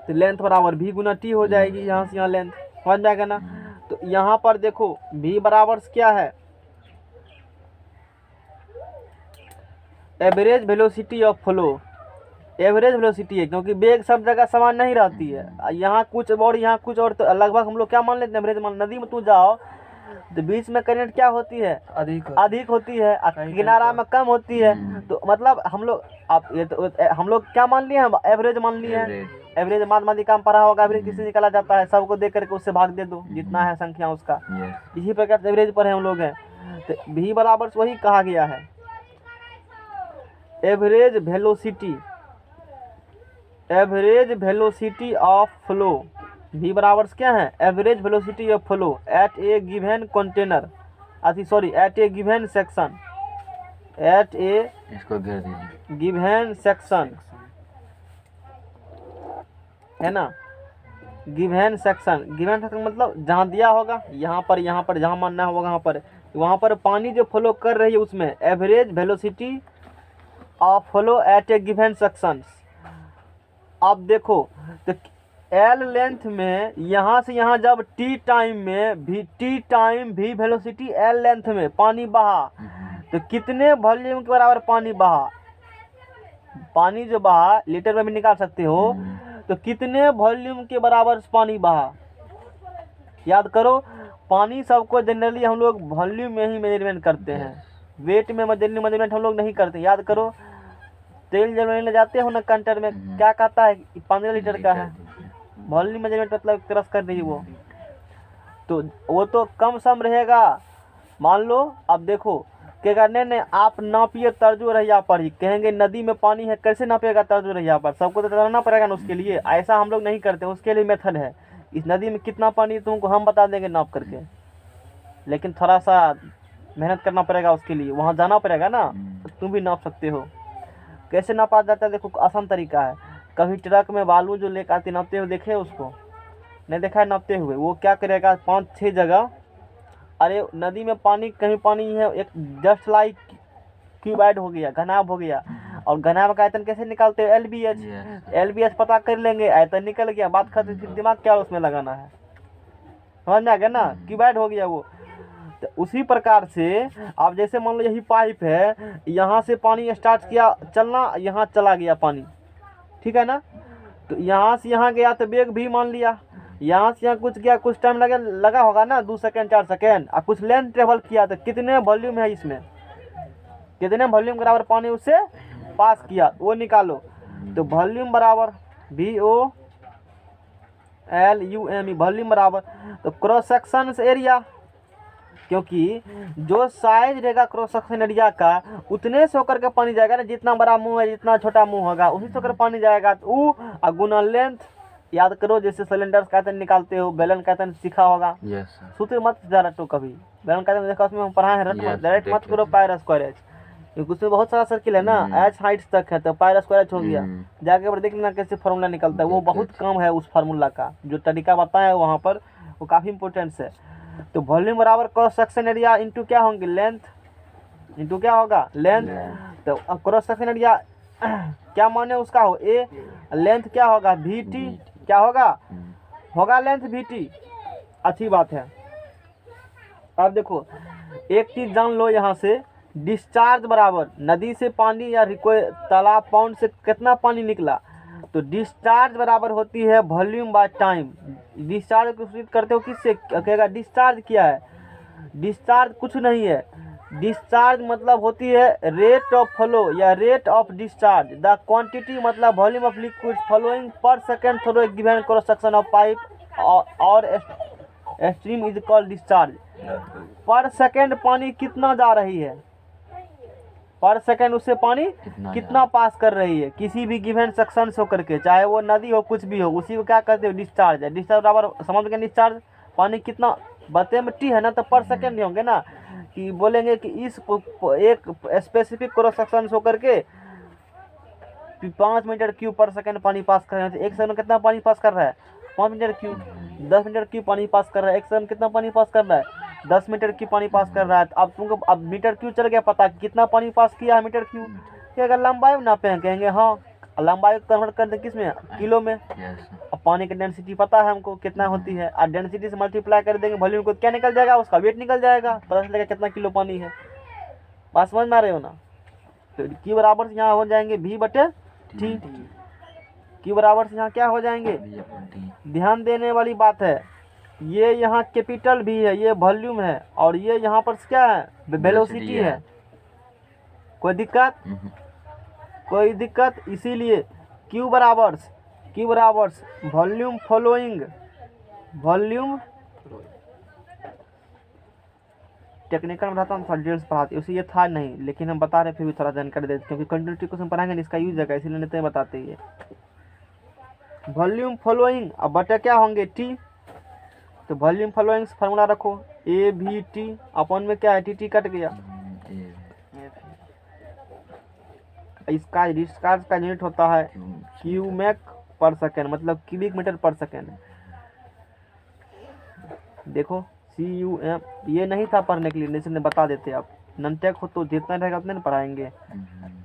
तो लेंथ बराबर v गुना t हो जाएगी। यहाँ से यहाँ लेंथ समझ जाएगा ना। तो यहाँ पर देखो v बराबर क्या है, average velocity of flow, average velocity है, क्योंकि वेग सब जगह समान नहीं रहती है, यहाँ कुछ और यहाँ कुछ और, तो लगभग हम लोग क्या मान लेते हैं, एवरेज मान। नदी में तू जाओ तो बीच में करंट क्या होती है, अधिक होती है, किनारा में कम होती है। तो मतलब हम लोग आप ये तो हम लोग क्या मान लिए, हम एवरेज मान लिए हैं। एवरेज माध्यमिका में पढ़ा होगा, एवरेज किससे निकाला जाता है, सबको देख करके उससे भाग दे दो जितना है संख्या उसका, इसी प्रकार से एवरेज पर हम लोग हैं। तो v बराबर वही कहा गया है, average velocity of flow. v बराबर क्या है, average velocity of flow at a given container, at a given section, at a इसको घेर दीजिए, गिवन सेक्शन है ना, गिवन सेक्शन मतलब जहाँ दिया होगा, यहाँ पर जहाँ मानना होगा वहाँ पर पानी जो फ्लो कर रही है उसमें average velocity of flow at a given section. अब देखो तो एल लेंथ में यहाँ से यहाँ जब टी टाइम भी वेलोसिटी एल लेंथ में पानी बहा, तो कितने वॉल्यूम के बराबर पानी बहा, पानी जो बहा लीटर में भी निकाल सकते हो, तो कितने वॉल्यूम के बराबर पानी बहा। याद करो, पानी सबको जनरली हम लोग वॉल्यूम में ही मेजरमेंट करते हैं, वेट में मेजरमेंट हम लोग नहीं करते। याद करो, तेल जब लेने जाते हो ना कंटर में, क्या कहता है 15 लीटर का है, वॉल्यूम मेजरमेंट मतलब क्रॉस कर दीजिए वो तो कम सम रहेगा। मान लो अब देखो क्या करने ने, आप नापिए तर्जो रहिया पर ही, कहेंगे नदी में पानी है, कैसे नापेगा तर्जो रहिया पर, सबको तो तैरना पड़ेगा ना उसके लिए। ऐसा हम लोग नहीं करते, उसके लिए मेथड है, इस नदी में कितना पानी तुमको हम बता देंगे नाप करके, लेकिन थोड़ा सा मेहनत करना पड़ेगा उसके लिए, वहाँ जाना पड़ेगा ना, तुम भी नाप सकते हो। कैसे नापा जाता है, देखो आसान तरीका है। कभी ट्रक में बालू जो लेकर आते नापते हुए देखे उसको, नहीं देखा है नापते हुए, वो क्या करेगा 5-6 जगह, अरे नदी में पानी कहीं पानी है, एक जस्ट लाइक क्यूबाइड हो गया, घनाभ हो गया, और घनाभ का आयतन कैसे निकालते हो, एलबीएच पता कर लेंगे, आयतन निकल गया, बात खत्म, फिर दिमाग क्या उसमें लगाना है, समझ में आ गया ना, क्यूबाइड हो गया वो। तो उसी प्रकार से आप जैसे मान लो यही पाइप है, यहाँ से पानी स्टार्ट किया चलना, यहाँ चला गया पानी, ठीक है ना, तो यहाँ से यहाँ गया तो वेग भी मान लिया, यहाँ से यहाँ कुछ गया, कुछ टाइम लगा होगा ना, 2 सेकेंड 4 सेकेंड, और कुछ लेंथ ट्रेवल किया, तो कितने वॉल्यूम है इसमें, कितने वॉल्यूम बराबर पानी उससे पास किया वो निकालो। तो वॉल्यूम बराबर VOLUME, वॉल्यूम बराबर, तो क्रॉस सेक्शन एरिया, क्योंकि जो साइज रहेगा क्रॉस सेक्शन एरिया का, उतने से होकर के पानी जाएगा ना, जितना बड़ा मुंह है जितना छोटा मुंह होगा उसी से होकर पानी जाएगा, तो गुना लेंथ। याद करो, जैसे सिलेंडर का आयतन निकालते हो, बेलन का आयतन सीखा होगा, सूत्र मत जा रटो कभी, बेलन का आयतन देखा उसमें हम पढ़ाए हैं, डायरेक्ट मत करो पायर स्क्वायर एच, क्योंकि उसमें बहुत सारा सर्किल है ना, एच हाइट तक है, तो पायर स्क्वायर एच हो गया, जाके पर देख लेना कैसे फार्मूला निकलता है, वो बहुत कम है उस फार्मूला का, जो तरीका बताया वहाँ पर वो काफ़ी इंपॉर्टेंट है। तो वॉल्यूम बराबर क्रॉस सेक्शन एरिया इंटू क्या होंगे, लेंथ, इंटू क्या होगा लेंथ। तो क्रॉस सेक्शन एरिया क्या माने उसका हो, ए, लेंथ क्या होगा VT, क्या होगा लेंथ VT, अच्छी बात है। अब देखो एक चीज जान लो, यहाँ से डिस्चार्ज बराबर नदी से पानी या कोई तालाब पाउंड से कितना पानी निकला, तो डिस्चार्ज बराबर होती है वॉल्यूम बाय टाइम। डिस्चार्ज को सूचित करते हो किससे, कहेगा डिस्चार्ज क्या है, डिस्चार्ज कुछ नहीं है, डिस्चार्ज मतलब होती है रेट ऑफ फ्लो या rate of discharge, the quantity मतलब volume of liquid flowing per second through a given cross section of pipe और stream is called discharge. Per second पानी कितना जा रही है, पर सेकंड उससे पानी कितना कितना पास कर रही है किसी भी गिवन सेक्शन से होकर के, चाहे वो नदी हो कुछ भी हो, उसी को क्या कहते हैं डिस्चार्ज है। डिस्चार्ज बराबर समझ गए, डिस्चार्ज पानी कितना बते में टी है ना, तो पर सेकंड नहीं होंगे ना, कि बोलेंगे कि इस एक स्पेसिफिक क्रॉस सेक्शन से होकर के 5 मीटर क्यूब पर सेकंड पानी पास कर रहे हैं। एक सेकंड में कितना पानी पास कर रहा है 5 मीटर क्यूब। 10 मीटर क्यूब पानी पास कर रहा है, एक सेकंड में कितना पानी पास कर रहा है 10 मीटर क्यूब पानी पास कर रहा है। अब तुमको अब मीटर क्यूब चल गया पता कि कितना पानी पास किया है मीटर क्यूब। कि अगर लंबाई में नापे हैं कहेंगे हाँ, लंबाई को कन्वर्ट कर दें किस में, किलो में। यस अब पानी की डेंसिटी पता है हमको कितना होती है, और डेंसिटी से मल्टीप्लाई कर देंगे वॉल्यूम को, क्या निकल जाएगा उसका वेट निकल जाएगा, पता चलेगा कितना किलो पानी है। बात समझ में आ रहे हो ना। तो की बराबर से यहाँ हो जाएंगे भी बटे टी, की बराबर से यहाँ क्या हो जाएंगे। भी अपन टी ध्यान देने वाली बात है, ये यहाँ कैपिटल भी है, ये वॉल्यूम है, और ये यहाँ पर क्या है वेलोसिटी है। कोई दिक्कत, कोई दिक्कत। इसीलिए क्यू बराबर वॉल्यूम फॉलोइंग, वॉल्यूम टेक्निकल में रहता हूँ थोड़ा डिटेल्स पढ़ाते, उसे ये था नहीं लेकिन हम बता रहे फिर भी थोड़ा जानकारी देते, क्योंकि कंटिन्यूटी क्वेश्चन पढ़ाएंगे इसका यूज है, इसीलिए नहीं तो बताते ही है। वॉल्यूम फॉलोइंग अब बटे क्या होंगे टी, तो वॉल्यूम फॉलोइंग फार्मूला रखो ए भी टी अपन में क्या है टी कट गया। इसका डिस्चार्ज का यूनिट होता है क्यूमेक पर सेकेंड, मतलब क्यूबिक मीटर पर सेकेंड। देखो CUM ये नहीं था पढ़ने के लिए, इसलिए बता देते। आप ननटेक हो तो जितना रहेगा उतने पढ़ाएंगे,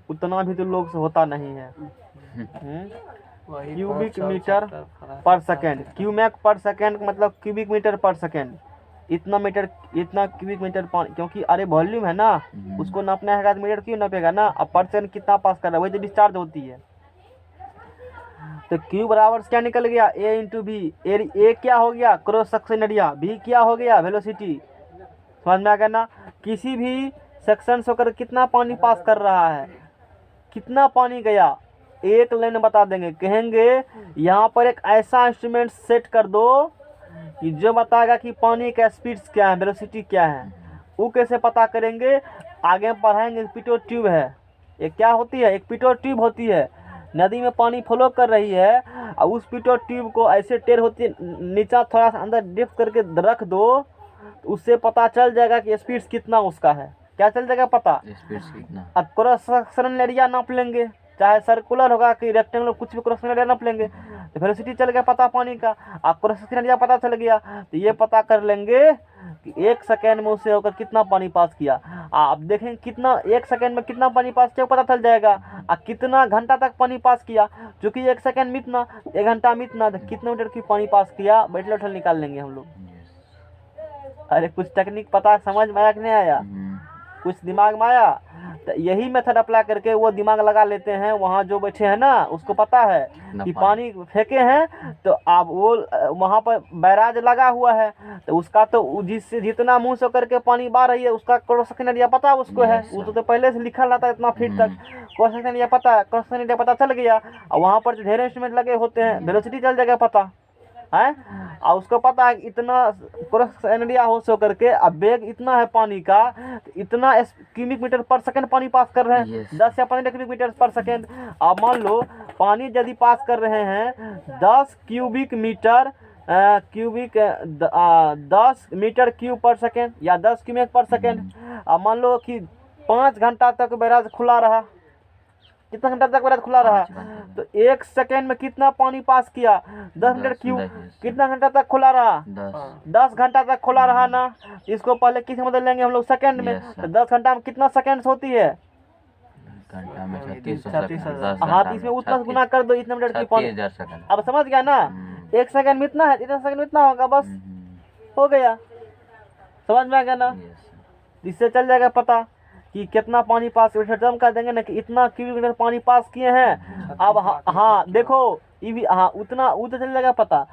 उतना भी तो लोग से होता नहीं है। क्यूबिक मीटर पर सेकेंड, क्यूमेक पर सेकेंड मतलब क्यूबिक मीटर पर सेकेंड। इतना मीटर, इतना क्यूबिक मीटर पानी, क्योंकि अरे वॉल्यूम है ना, उसको नापना है तो मीटर क्यों नापेगा ना। अब परसेंट कितना पास कर रहा है वही तो डिस्चार्ज होती है। तो क्यू बराबर क्या निकल गया ए इंटू बी। ए क्या हो गया क्रॉस सेक्शन एरिया, बी क्या हो गया वेलोसिटी। समझ में आ गया ना। किसी भी सेक्शन से होकर कितना पानी पास कर रहा है, कितना पानी गया, एक लाइन बता देंगे। कहेंगे यहाँ पर एक ऐसा इंस्ट्रूमेंट सेट कर दो कि जो बताएगा कि पानी का स्पीड क्या है, वेलोसिटी क्या है। वो कैसे पता करेंगे आगे पढ़ाएंगे। पिटो ट्यूब है, ये क्या होती है, एक पिटो ट्यूब होती है। नदी में पानी फ्लो कर रही है और उस पिटो ट्यूब को ऐसे टेढ़ होती है, नीचा थोड़ा सा अंदर डिप करके रख दो, तो उससे पता चल जाएगा कि स्पीड कितना उसका है। क्या चल जाएगा पता, स्पीड कितना। अब क्रॉस सेक्शन एरिया नाप लेंगे, चाहे सर्कुलर होगा कि रेक्टेंगुलर, कुछ भी क्रॉस सेक्शन एरिया नाप लेंगे, तो वेलोसिटी चल गया पता पानी का। अब क्रॉस सेक्शन एरिया पता चल गया तो ये पता कर लेंगे कि 1 सेकेंड में उससे होकर कितना पानी पास किया। अब देखें कितना 1 सेकेंड में कितना पानी पास किया पता चल जाएगा। कितना घंटा तक पानी पास किया, क्योंकि 1 सेकेंड में इतना, 1 घंटा में इतना, तो कितने मीटर की पानी पास किया बैठल उठल निकाल लेंगे हम लोग। अरे कुछ टेक्निक पता समझ में आया कि नहीं आया, कुछ दिमाग में आया। तो यही मेथड अप्लाई करके वो दिमाग लगा लेते हैं, वहाँ जो बैठे हैं ना उसको पता है कि पानी फेंके हैं, तो अब वो वहाँ पर बैराज लगा हुआ है, तो उसका तो जिससे जितना मुंह से करके पानी बाहर रही है उसका क्रॉस सेक्शन एरिया पता उसको है। वो तो पहले से लिखा रहता है इतना फीट तक, क्रॉस सेक्शन एरिया पता है, क्रॉस सेक्शन एरिया पता चल गया। और वहाँ पर जो ढेर इंस्ट्रूमेंट लगे होते हैं, वेलोसिटी चल जाएगा पता है, और उसको पता है इतना क्रॉस एरिया हो सो करके। अब वेग इतना है पानी का, इतना क्यूबिक मीटर पर सेकंड पानी पास कर रहे हैं। 10 या 15 क्यूबिक मीटर पर सेकंड। अब मान लो पानी यदि पास कर रहे हैं 10 क्यूबिक मीटर 10 मीटर क्यूब पर सेकंड या 10 क्यूबिक पर सेकंड। अब मान लो कि 5 घंटा तक बैराज खुला रहा, कितना घंटा तक बैराज खुला रहा, तो 1 सेकेंड में कितना पानी पास किया 10 मीटर क्यूब। कितना घंटा तक खुला रहा 10 घंटा तक खुला रहा ना। इसको पहले किस बदल लेंगे हम लोग सेकेंड में, तो 10 घंटा में कितना सेकेंड होती है, घंटा में 36,000। हाँ तो इसमें उतना गुना कर दो, इतने मीटर की पानी। 30,000 सेकंड। अब समझ गया ना, 1 सेकेंड में इतना है, इतना सेकेंड में इतना होगा, बस हो गया। समझ में आ गया ना, इससे चल जाएगा पता कि कितना पानी पास। जम कर देंगे ना कि इतना क्यूबिक मीटर पानी पास किए हैं। अब हाँ देखो ये भी, हाँ उतना वो तो चल जाएगा पता।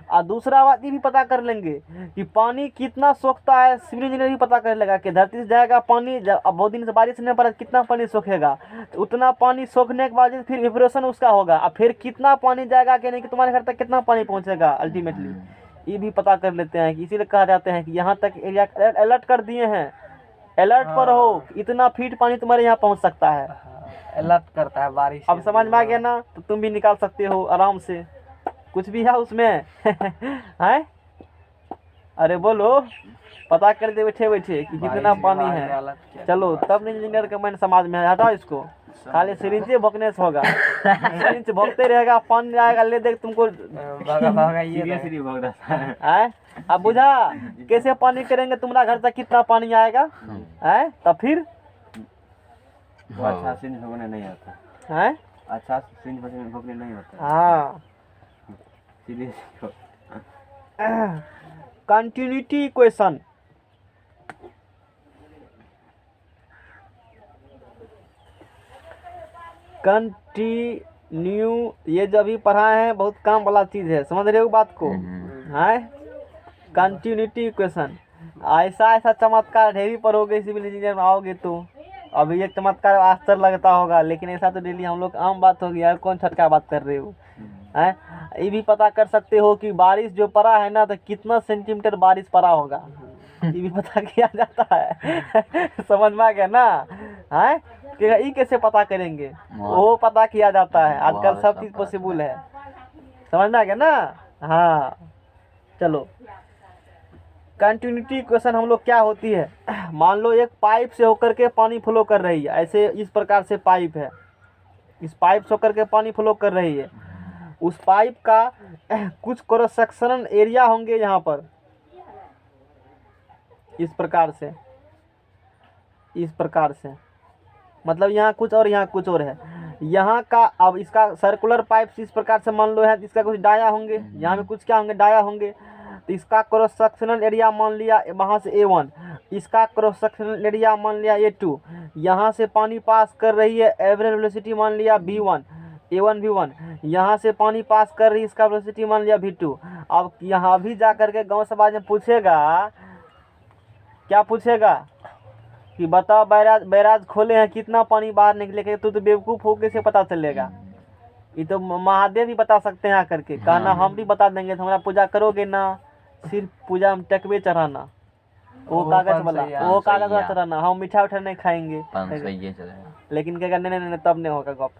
और दूसरा बात ये भी पता कर लेंगे कि पानी कितना सोखता है। सिविल इंजीनियर भी पता कर लेगा कि धरती से जाएगा पानी, अब बहुत दिन से बारिश नहीं पड़ा, कितना पानी सोखेगा, तो उतना पानी सोखने के बाद फिर इवेपोरेशन उसका होगा, और फिर कितना पानी जाएगा कि नहीं, कि तुम्हारे घर तक कितना पानी पहुँचेगा अल्टीमेटली, ये भी पता कर लेते हैं। कि इसीलिए कहा जाते हैं कि यहाँ तक एरिया अलर्ट कर दिए हैं, अलर्ट पर हो, इतना फीट पानी तुम्हारे यहाँ पहुँच सकता है। अलर्ट करता है बारिश अब समझ में आ गया ना, तो तुम भी निकाल सकते हो आराम से, कुछ भी है उसमें हैं? अरे बोलो, पता कर दे बैठे बैठे कि कितना पानी है। चलो तब इंजीनियर का मैंने समाज में हटाओ इसको, खाली सिरिंज भोंकने से होगा। सिरिंज भोंकते रहेगा, पानी आएगा ले देख तुमको सीरियसली भोग रहा है। है। अब बुझा कैसे पानी करेंगे, तुम्हारा घर तक कितना पानी आएगा है, तब फिर वो अच्छा सीन भोगने नहीं आता है। अच्छा सीन भोगने नहीं होता। हाँ, सीरियसली कंटिन्यूटी इक्वेशन। कंटिन्यू, ये जो अभी पढ़ा है बहुत काम वाला चीज है, समझ रहे हो बात को है। कंटिन्यूटी इक्वेशन, ऐसा ऐसा चमत्कार ढेरी पढ़ोगे सिविल इंजीनियर में आओगे तो। अभी एक चमत्कार आश्चर्य लगता होगा, लेकिन ऐसा तो डेली हम लोग आम बात होगी यार, कौन छटका बात कर रहे हो हैं। ये भी पता कर सकते हो कि बारिश जो पड़ा है ना, तो कितना सेंटीमीटर बारिश पड़ा होगा, ये भी पता किया जाता है। समझ में आ गया ना है। ये कैसे पता करेंगे, वो पता किया जाता है, आजकल सब चीज पॉसिबल है। समझ में आ गया ना। हाँ चलो, कंटिन्यूटी इक्वेशन हम लोग क्या होती है, मान लो एक पाइप से होकर के पानी फ्लो कर रही है, ऐसे इस प्रकार से पाइप है, इस पाइप से होकर के पानी फ्लो कर रही है। उस पाइप का कुछ क्रॉस सेक्शनल एरिया होंगे यहाँ पर, इस प्रकार से, इस प्रकार से, मतलब यहाँ कुछ और यहाँ कुछ और है। यहाँ का अब इसका सर्कुलर पाइप इस प्रकार से मान लो है, इसका कुछ डाया होंगे, यहाँ में कुछ क्या होंगे, डाया होंगे। तो इसका क्रॉस सेक्शनल एरिया मान लिया वहाँ से A1, इसका क्रॉस सेक्शनल एरिया मान लिया A2, यहाँ से पानी पास कर रही है, एवरेज वेलोसिटी मान लिया V1, A1 V1, यहाँ से पानी पास कर रही है, इसका वेलोसिटी मान लिया V2। अब यहाँ भी जा करके गाँव समाज में पूछेगा, क्या पूछेगा कि बताओ बैराज बैराज खोले हैं, कितना पानी बाहर निकलेगा। तो बेवकूफ़ हो, कैसे पता चलेगा। ये तो महादेव भी बता सकते हैं आकर के, कहना हम भी बता देंगे, तो हमारा पूजा करोगे ना, सिर्फ पूजा में टकवे चढ़ाना, वो कागज वाला, वो कागज वाला चढ़ाना, हम मीठा उठा नहीं खाएंगे। लेकिन क्या करने, नहीं तब नहीं होगा गप।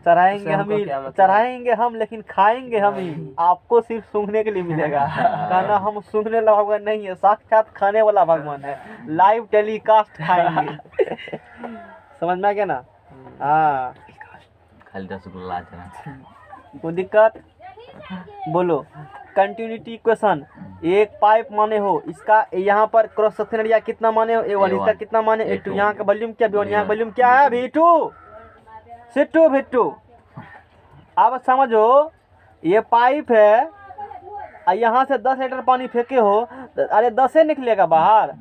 चढ़ाएंगे हम ही, चढ़ाएंगे हम, लेकिन खाएंगे हम ही, आपको सिर्फ सूंघने के लिए मिलेगा। कहना हम सूंघने वाला भगवान नहीं है, साक्षात खाने वाला भगवान है, लाइव टेलीकास्ट खाएंगे। समझ में आ गया ना। हाँ, खाली रसगुल्ला कोई दिक्कत बोलो। कंटिन्यूटी इक्वेशन, एक पाइप माने हो, इसका यहाँ पर क्रॉस सेक्शन एरिया कितना माने हो A1, इसका कितना माने A2, यहाँ का वॉल्यूम क्या V1, यहाँ वॉल्यूम क्या है V2, C2 V2। अब समझो ये पाइप है, यहाँ से 10 लीटर पानी फेंके हो, अरे 10 से निकलेगा बाहर,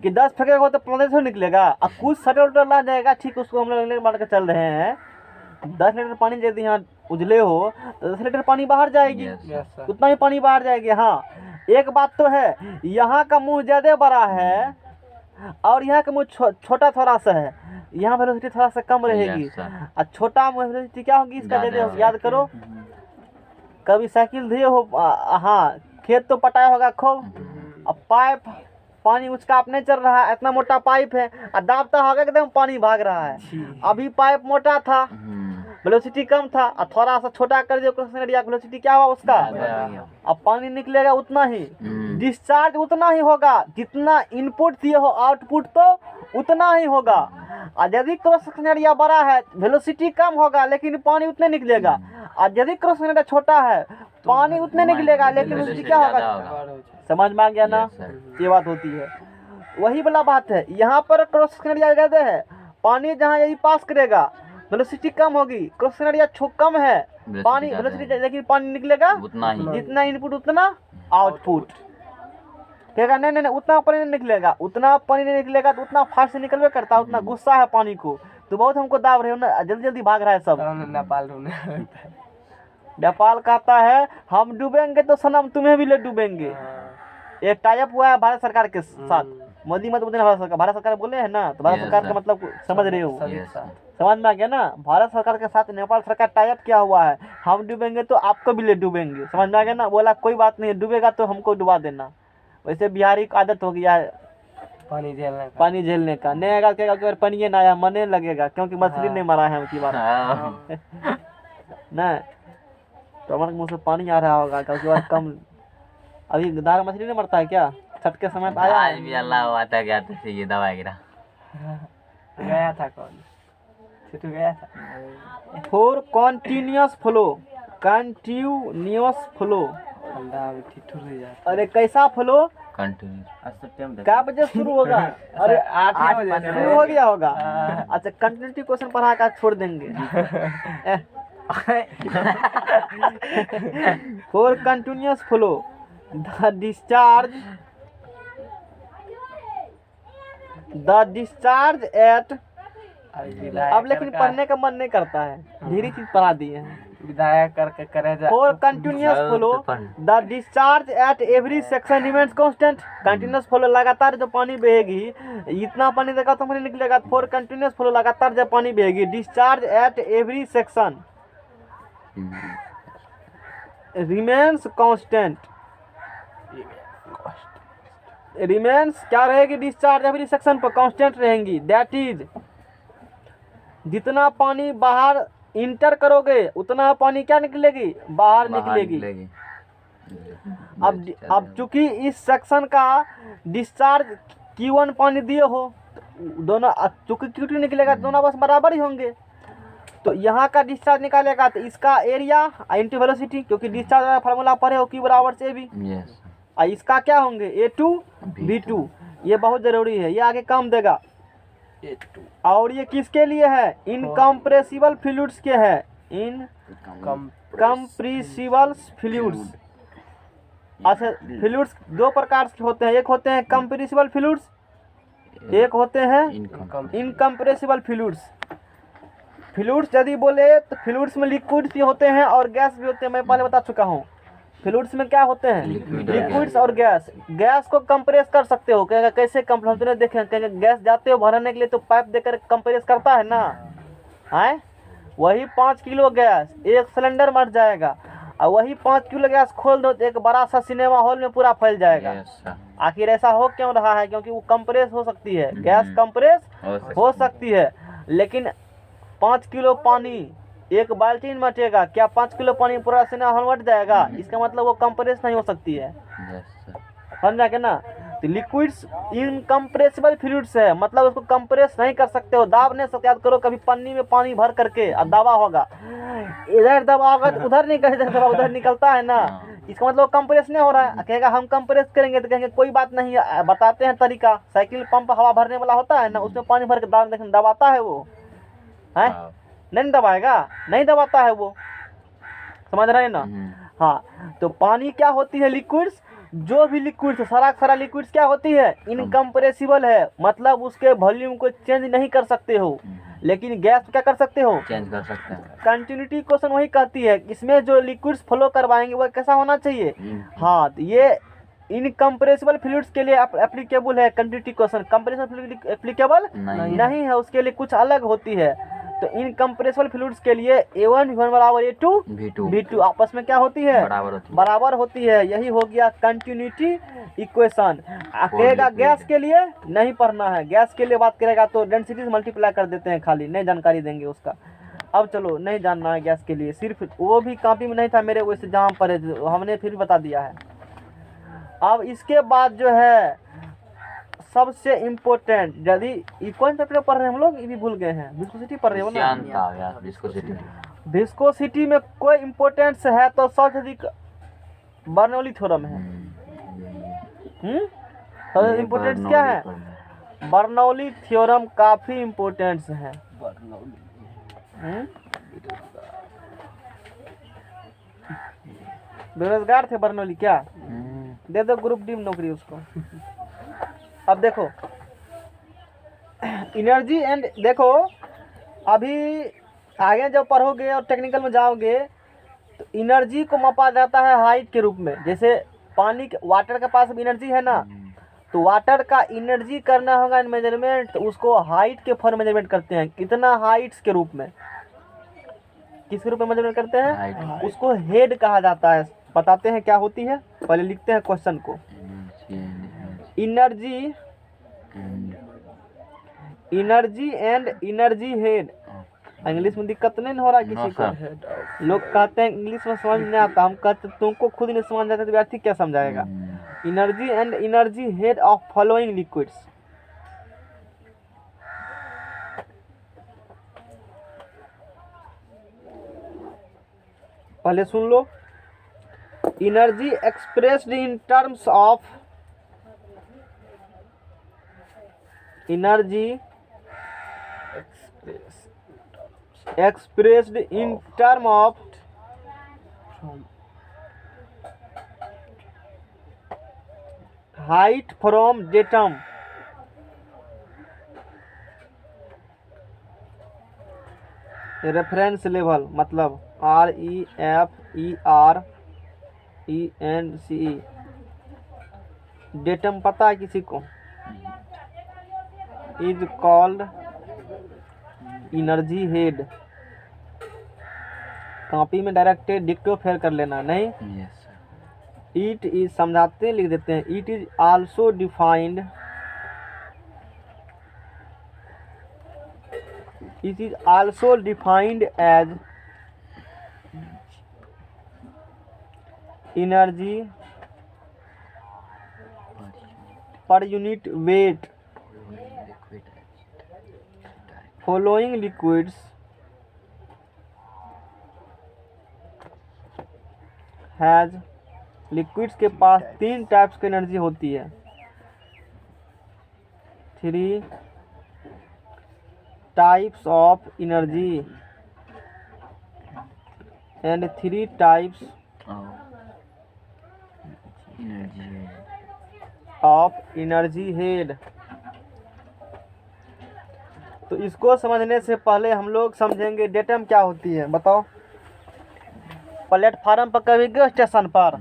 कि 10 फेंके हो तो 15 से निकलेगा। अब कुछ सटर ला जाएगा, ठीक, उसको हम लोग मार के चल रहे हैं। 10 लीटर पानी यदि यहाँ उजले हो तो 10 लीटर पानी बाहर जाएगी, उतना ही पानी बाहर जाएगी। हाँ, एक बात तो है, यहाँ का मुंह ज़्यादा बड़ा है और यहाँ का मुंह छोटा थोड़ा सा है, यहाँ वेलोसिटी थोड़ा सा कम रहेगी। और छोटा मुंह वेलोसिटी क्या होगी इसका, ज़्यादा। याद करो, कभी साइकिल दिए हो, हाँ, खेत तो पटाया होगा खूब, अब पाइप पानी उसका आप नहीं चल रहा है, इतना मोटा पाइप है, और दाबता होगा एकदम पानी भाग रहा है। अभी पाइप मोटा था, वेलोसिटी कम था, और थोड़ा सा छोटा कर दिया क्रॉस एरिया, वेलोसिटी क्या हुआ उसका, अब पानी निकलेगा उतना ही, डिस्चार्ज उतना ही होगा, जितना इनपुट दिए हो आउटपुट तो उतना ही होगा। और यदि क्रॉस एरिया बड़ा है, वेलोसिटी कम होगा, लेकिन पानी उतने निकलेगा। और यदि क्रॉस एरिया छोटा है, पानी उतने निकलेगा, लेकिन वेलोसिटी क्या होगा। समझ में आ गया ना, ये बात होती है। वही वाला बात है, यहाँ पर क्रॉस एरिया ज़्यादा है, पानी जहाँ यही पास करेगा वेलोसिटी कम होगी, क्रॉस एरिया कम है, पानी वेलोसिटी, लेकिन पानी निकलेगा उतना ही, जितना इनपुट उतना आउटपुट। कहेगा नहीं नहीं उतना पानी नहीं निकलेगा, उतना पानी नहीं निकलेगा, तो उतना फास्ट से निकलवे करता, उतना गुस्सा है पानी को, तो बहुत हमको दाब रहे हो ना, जल्दी जल्दी भाग रहा है सब। नेपाल कहता है हम डूबेंगे तो सनम तुम्हें भी ले डूबेंगे। एक टाइप हुआ है भारत सरकार के साथ, मोदी मत बोलते भारत सरकार बोले है ना, तो भारत सरकार का मतलब समझ रहे हो, समझ में आ गया ना। भारत सरकार के साथ नेपाल सरकार टाइप क्या हुआ है, हम डूबेंगे तो आपको भी ले डूबेंगे, समझ में आ गया ना। बोला कोई बात नहीं, डूबेगा तो हमको डुबा देना। वैसे बिहारी की आदत हो गया है, पानी झेलने का। पानी झेलने का नहीं आएगा, कहेगा कि पानी ना आया मने लगेगा, क्योंकि मछली नहीं मारा है की बार हाँ। नहीं। तो हमारे मुँह से पानी आ रहा होगा क्योंकि बार कम। अभी दार मछली नहीं मरता है क्या? छठ के समय पे आया आज है? भी अल्लाह आता गया तो ये दवा गिरा। गया था कौन? छिटू गया था। For continuous flow, continuous flow. अंडा अभी ठिठुर ही जाता। अरे कैसा फ्लो? कंटिन्यू क्या बजे शुरू होगा? अरे 8 बजे शुरू हो गया होगा। अच्छा कंटिन्यूटी क्वेश्चन पढ़ा कर छोड़ देंगे। For continuous flow the discharge eight. अब लेकिन पढ़ने का मन नहीं करता है, धीरे चीज पढ़ा दिए हैं। विधायक करके करे जा। For continuous flow the discharge at every section remains constant. Continuous flow लगातार जो पानी बहेगी, इतना पानी देगा तो पानी निकलेगा। फॉर कंटिन्यूअस फ्लो लगातार जब पानी बहेगी, discharge at every section remains constant. Remains क्या रहेगी? डिस्चार्ज एवरी सेक्शन पर कांस्टेंट रहेंगी। दैट इज जितना पानी बाहर इंटर करोगे उतना पानी क्या निकलेगी? बाहर निकलेगी। अब चूंकि इस सेक्शन का डिस्चार्ज Q1 पानी दिए हो, दोनों चूंकि Q2 निकलेगा, दोनों बस बराबर ही होंगे। तो यहाँ का डिस्चार्ज निकालेगा तो इसका एरिया इंटू वेलोसिटी, क्योंकि डिस्चार्ज वाला फार्मूला पढ़े हो Q बराबर से भी। और इसका क्या होंगे? A2 B2। ये बहुत जरूरी है, ये आगे काम देगा। और ये किसके लिए है? इनकम्प्रेसिबल फ्लूइड्स के है। Incompressible fluids. अच्छा फ्लूइड्स दो प्रकार के होते हैं, एक होते हैं कंप्रेसिबल फ्लूइड्स, एक होते हैं इनकम्प्रेसिबल फ्लूइड्स। फ्लूइड्स यदि बोले तो फ्लूइड्स में लिक्विड्स भी होते हैं और गैस भी होते हैं, मैं पहले बता चुका हूँ। फ्लूइड्स में क्या होते हैं? लिक्विड्स और गैस। गैस को कंप्रेस कर सकते हो, कहेगा कैसे कंप्रेस? हम तो नहीं देखे, कहेंगे गैस जाते हो भरने के लिए तो पाइप देकर कंप्रेस करता है ना, है वही 5 किलो गैस एक सिलेंडर मर जाएगा, और वही 5 किलो गैस खोल दो तो एक बड़ा सा सिनेमा हॉल में पूरा फैल जाएगा। आखिर ऐसा हो क्यों रहा है? क्योंकि वो कंप्रेस हो सकती है, गैस कंप्रेस हो सकती है। लेकिन 5 किलो पानी एक बाल्टी में मटेगा, क्या 5 किलो पानी पूरा सिनेमा हॉल मट जाएगा? इसका मतलब वो कंप्रेस नहीं हो सकती है, समझा के ना? तो लिक्विड्स इनकम्प्रेसिबल फ्लूइड्स है, मतलब उसको कंप्रेस नहीं कर सकते हो, दाब नहीं सकते। याद करो कभी पन्नी में पानी भर करके और दबा होगा, इधर दबा होगा तो उधर नहीं, इधर दबा उधर निकलता है ना, इसका मतलब कंप्रेस नहीं हो रहा है। कहेगा हम कंप्रेस करेंगे तो कहेंगे कोई बात नहीं, बताते हैं तरीका। साइकिल पंप हवा भरने वाला होता है ना, उसमें पानी भर के दबाता है वो, है नहीं दबाएगा? नहीं दबाता है वो, समझ रहे हैं ना? हाँ, तो पानी क्या होती है? लिक्विड्स। जो भी लिक्विड्स सारा लिक्विड्स क्या होती है? इनकम्प्रेसिबल है, मतलब उसके वॉल्यूम को चेंज नहीं कर सकते हो। लेकिन गैस क्या कर सकते हो? चेंज कर सकते हैं। कंटिन्यूटी क्वेश्चन वही कहती है, इसमें जो लिक्विड्स फ्लो करवाएंगे वो कैसा होना चाहिए? हाँ, तो ये इनकम्प्रेसिबल फ्लूइड्स के लिए एप्लीकेबल है continuity question. Compressible fluid applicable नहीं है, उसके लिए कुछ अलग होती है। तो इनकम्प्रेसिबल फ्लूइड्स के लिए A1 V1 बराबर A2 V2 आपस में क्या होती है? बराबर होती है। यही हो गया कंटिन्यूटी इक्वेशन। कहेगा गैस के लिए नहीं पढ़ना है, गैस के लिए बात करेगा तो डेंसिटी मल्टीप्लाई कर देते हैं, खाली नहीं जानकारी देंगे उसका। अब चलो नहीं जानना है गैस के लिए, सिर्फ वो भी कॉपी में नहीं था मेरे, वैसे जहाँ पर हमने फिर बता दिया है। अब इसके बाद जो है सबसे इम्पोर्टेंट, यदि कौन चैप्टर पढ़ रहे हैं हम लोग, ये भी भूल गए हैं, विस्कोसिटी पढ़ रहे हो ना? विस्कोसिटी में कोई इम्पोर्टेंस है तो सबसे अधिक बर्नौली थ्योरम है। सबसे इम्पोर्टेंट क्या है? बर्नौली थ्योरम काफी इम्पोर्टेंस है। बेरोजगार थे बर्नौली, क्या दे दो ग्रुप डी में नौकरी उसको। अब देखो एनर्जी एंड, देखो अभी आगे जब पढ़ोगे और टेक्निकल में जाओगे तो एनर्जी को मापा जाता है हाइट के रूप में। जैसे पानी के, वाटर के पास एनर्जी है ना, तो वाटर का एनर्जी करना होगा मेजरमेंट, तो उसको हाइट के फॉर्म मेजरमेंट करते हैं। कितना हाइट्स के रूप में, किसके रूप में मेजरमेंट करते हैं? उसको हेड कहा जाता है। बताते हैं क्या होती है, पहले लिखते हैं क्वेश्चन को। Energy energy and energy head. English में दिक्कत नहीं हो रहा किसी No, को? sir. लोग कहते हैं इंग्लिश में समझ नहीं आता, हम कहते तुमको खुद नहीं समझ आता तो विद्यार्थी क्या समझाएगा? Energy and energy head of following liquids. पहले सुन लो। Energy expressed in terms of energy expressed in term of height from datum, reference level मतलब REFERENCE, डेटम पता है किसी को? Is called energy head. Copy में डायरेक्ट डिक्टो फेर कर लेना नहीं। Yes, sir. इट इज समझाते हैं, लिख देते हैं। It is also defined, it is also defined as energy per unit weight following liquids has. Liquids के पास 3 टाइप्स की एनर्जी होती है। 3 types of energy and 3 types Energy. Of energy head. तो इसको समझने से पहले हम लोग समझेंगे डेटम क्या होती है। बताओ। प्लेटफार्म पर कभी गए स्टेशन पर,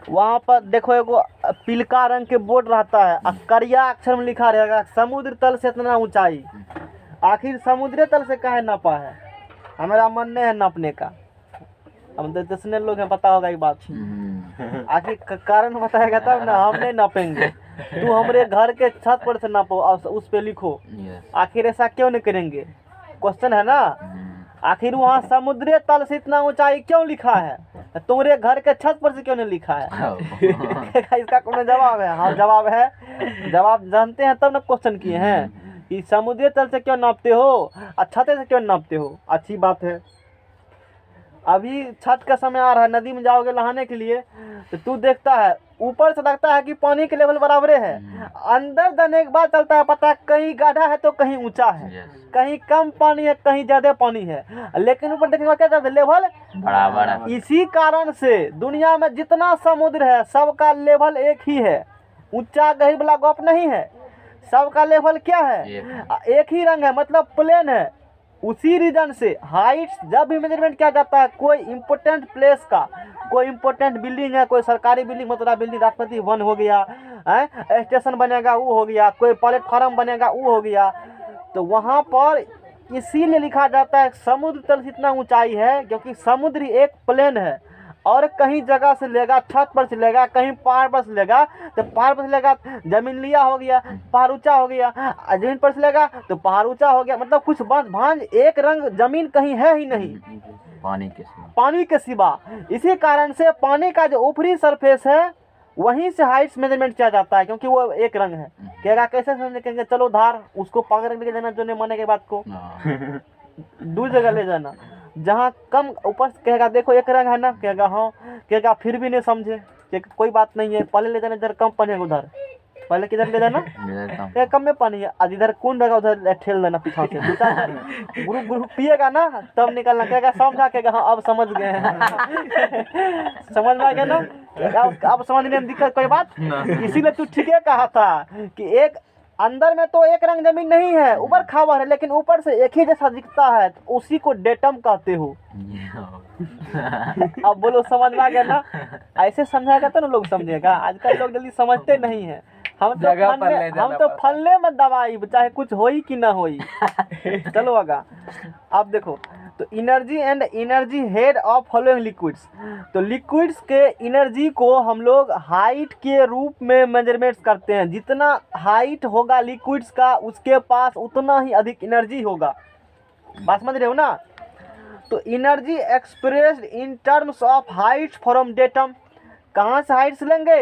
वहाँ पर देखो एगो पीलका रंग के बोर्ड रहता है और करिया अक्षर में लिखा रहेगा समुद्र तल से इतना ऊंचाई। आखिर समुद्र तल से काहे नापा है? हमारा मन नहीं है नापने का। हम तो दसने लोग हैं, पता होगा ये बात। आखिर कारण बताएगा तब ना, हम नहीं नापेंगे। तू हमारे घर के छत पर से नापो और उस पे लिखो। Yes. आखिर ऐसा क्यों नहीं करेंगे? क्वेश्चन है ना। आखिर वहाँ समुद्री तल से इतना ऊंचाई क्यों लिखा है? तुम्हारे घर के छत पर से क्यों नहीं लिखा है? इसका कौन जवाब है? हाँ जवाब है। जवाब जानते हैं तब ना क्वेश्चन किए हैं कि समुद्री तल से क्यों नापते हो और छत से क्यों नापते हो। अच्छी बात है। अभी छठ का समय आ रहा है, नदी में जाओगे नहाने के लिए तो तू देखता है ऊपर से लगता है कि पानी के लेवल बराबर है, अंदर जाने के बाद चलता है पता है कहीं गाढ़ा है तो कहीं ऊंचा है। Yes. कहीं कम पानी है कहीं ज्यादा पानी है, लेकिन ऊपर देखने के बाद क्या चलता है? लेवल बराबर है। इसी कारण से दुनिया में जितना समुद्र है सबका लेवल एक ही है। ऊंचा गहरी वाला गप नहीं है। सबका लेवल क्या है? एक ही रंग है, मतलब प्लेन है। उसी रीजन से हाइट्स जब भी मेजरमेंट किया जाता है, कोई इम्पोर्टेंट प्लेस का, कोई इम्पोर्टेंट बिल्डिंग है, कोई सरकारी बिल्डिंग मतलब बिल्डिंग राष्ट्रपति भवन हो गया है, स्टेशन बनेगा वो हो गया, कोई प्लेटफार्म बनेगा वो हो गया, तो वहाँ पर इसीलिए लिखा जाता है समुद्र तल से इतना ऊंचाई है, क्योंकि समुद्र एक प्लेन है। और कहीं जगह से लेगा छत पर से लेगा, कहीं पहाड़ पर से लेगा तो पहाड़ पर से लेगा जमीन लिया हो गया, पहाड़ ऊंचा हो गया, जमीन पर से लेगा तो पहाड़ ऊंचा हो गया। मतलब कुछ भांज एक रंग जमीन कहीं है ही नहीं पानी के सिवा। पानी के सिवा। इसी कारण से पानी का जो ऊपरी सरफेस है वहीं से हाइट्स मेजरमेंट किया जाता है, क्योंकि वो एक रंग है। कहेगा कैसे समझे? कहेंगे चलो धार उसको पागल रंग लेके जाना, जो नहीं माने के बात को दूसरी जगह ले जाना जहाँ कम ऊपर से। कहेगा देखो एक रंग है ना, कहेगा हाँ, कहेगा फिर भी नहीं समझे। कोई बात नहीं है, पहले ले जाना इधर कम पानी है, उधर पहले किधर ले जाना क्या कम में पानी है, आज इधर कौन रहेगा उधर ठेल देना पीछा से। ग्रुप ग्रुप पिएगा ना तब निकलना। कहेगा समझा? कहेगा हाँ अब समझ गए हैं। समझ में आ गया ना? अब समझने में दिक्कत कोई बात? इसीलिए तू ठीक है कहा था कि एक अंदर में तो एक रंग जमीन नहीं है, ऊपर खावर है, लेकिन ऊपर से एक ही जैसा दिखता है, तो उसी को डेटम कहते हो। अब बोलो समझ में आ गया ना? ऐसे समझाएगा तो ना लोग समझेगा। आजकल लोग जल्दी समझते नहीं है। हम जगह पर ले तो जाना पड़ता है। फलने में दवाई चाहे कुछ होई कि ना होई। चलो आगा। अब देखो तो energy and energy head of following liquids. तो लिक्विड्स के एनर्जी को हम लोग हाइट के रूप में मेजरमेंट्स करते हैं। जितना हाइट होगा लिक्विड्स का उसके पास उतना ही अधिक एनर्जी होगा। बात समझ रहे हो ना। तो energy expressed in terms of height from datum. कहाँ से हाइट से लेंगे?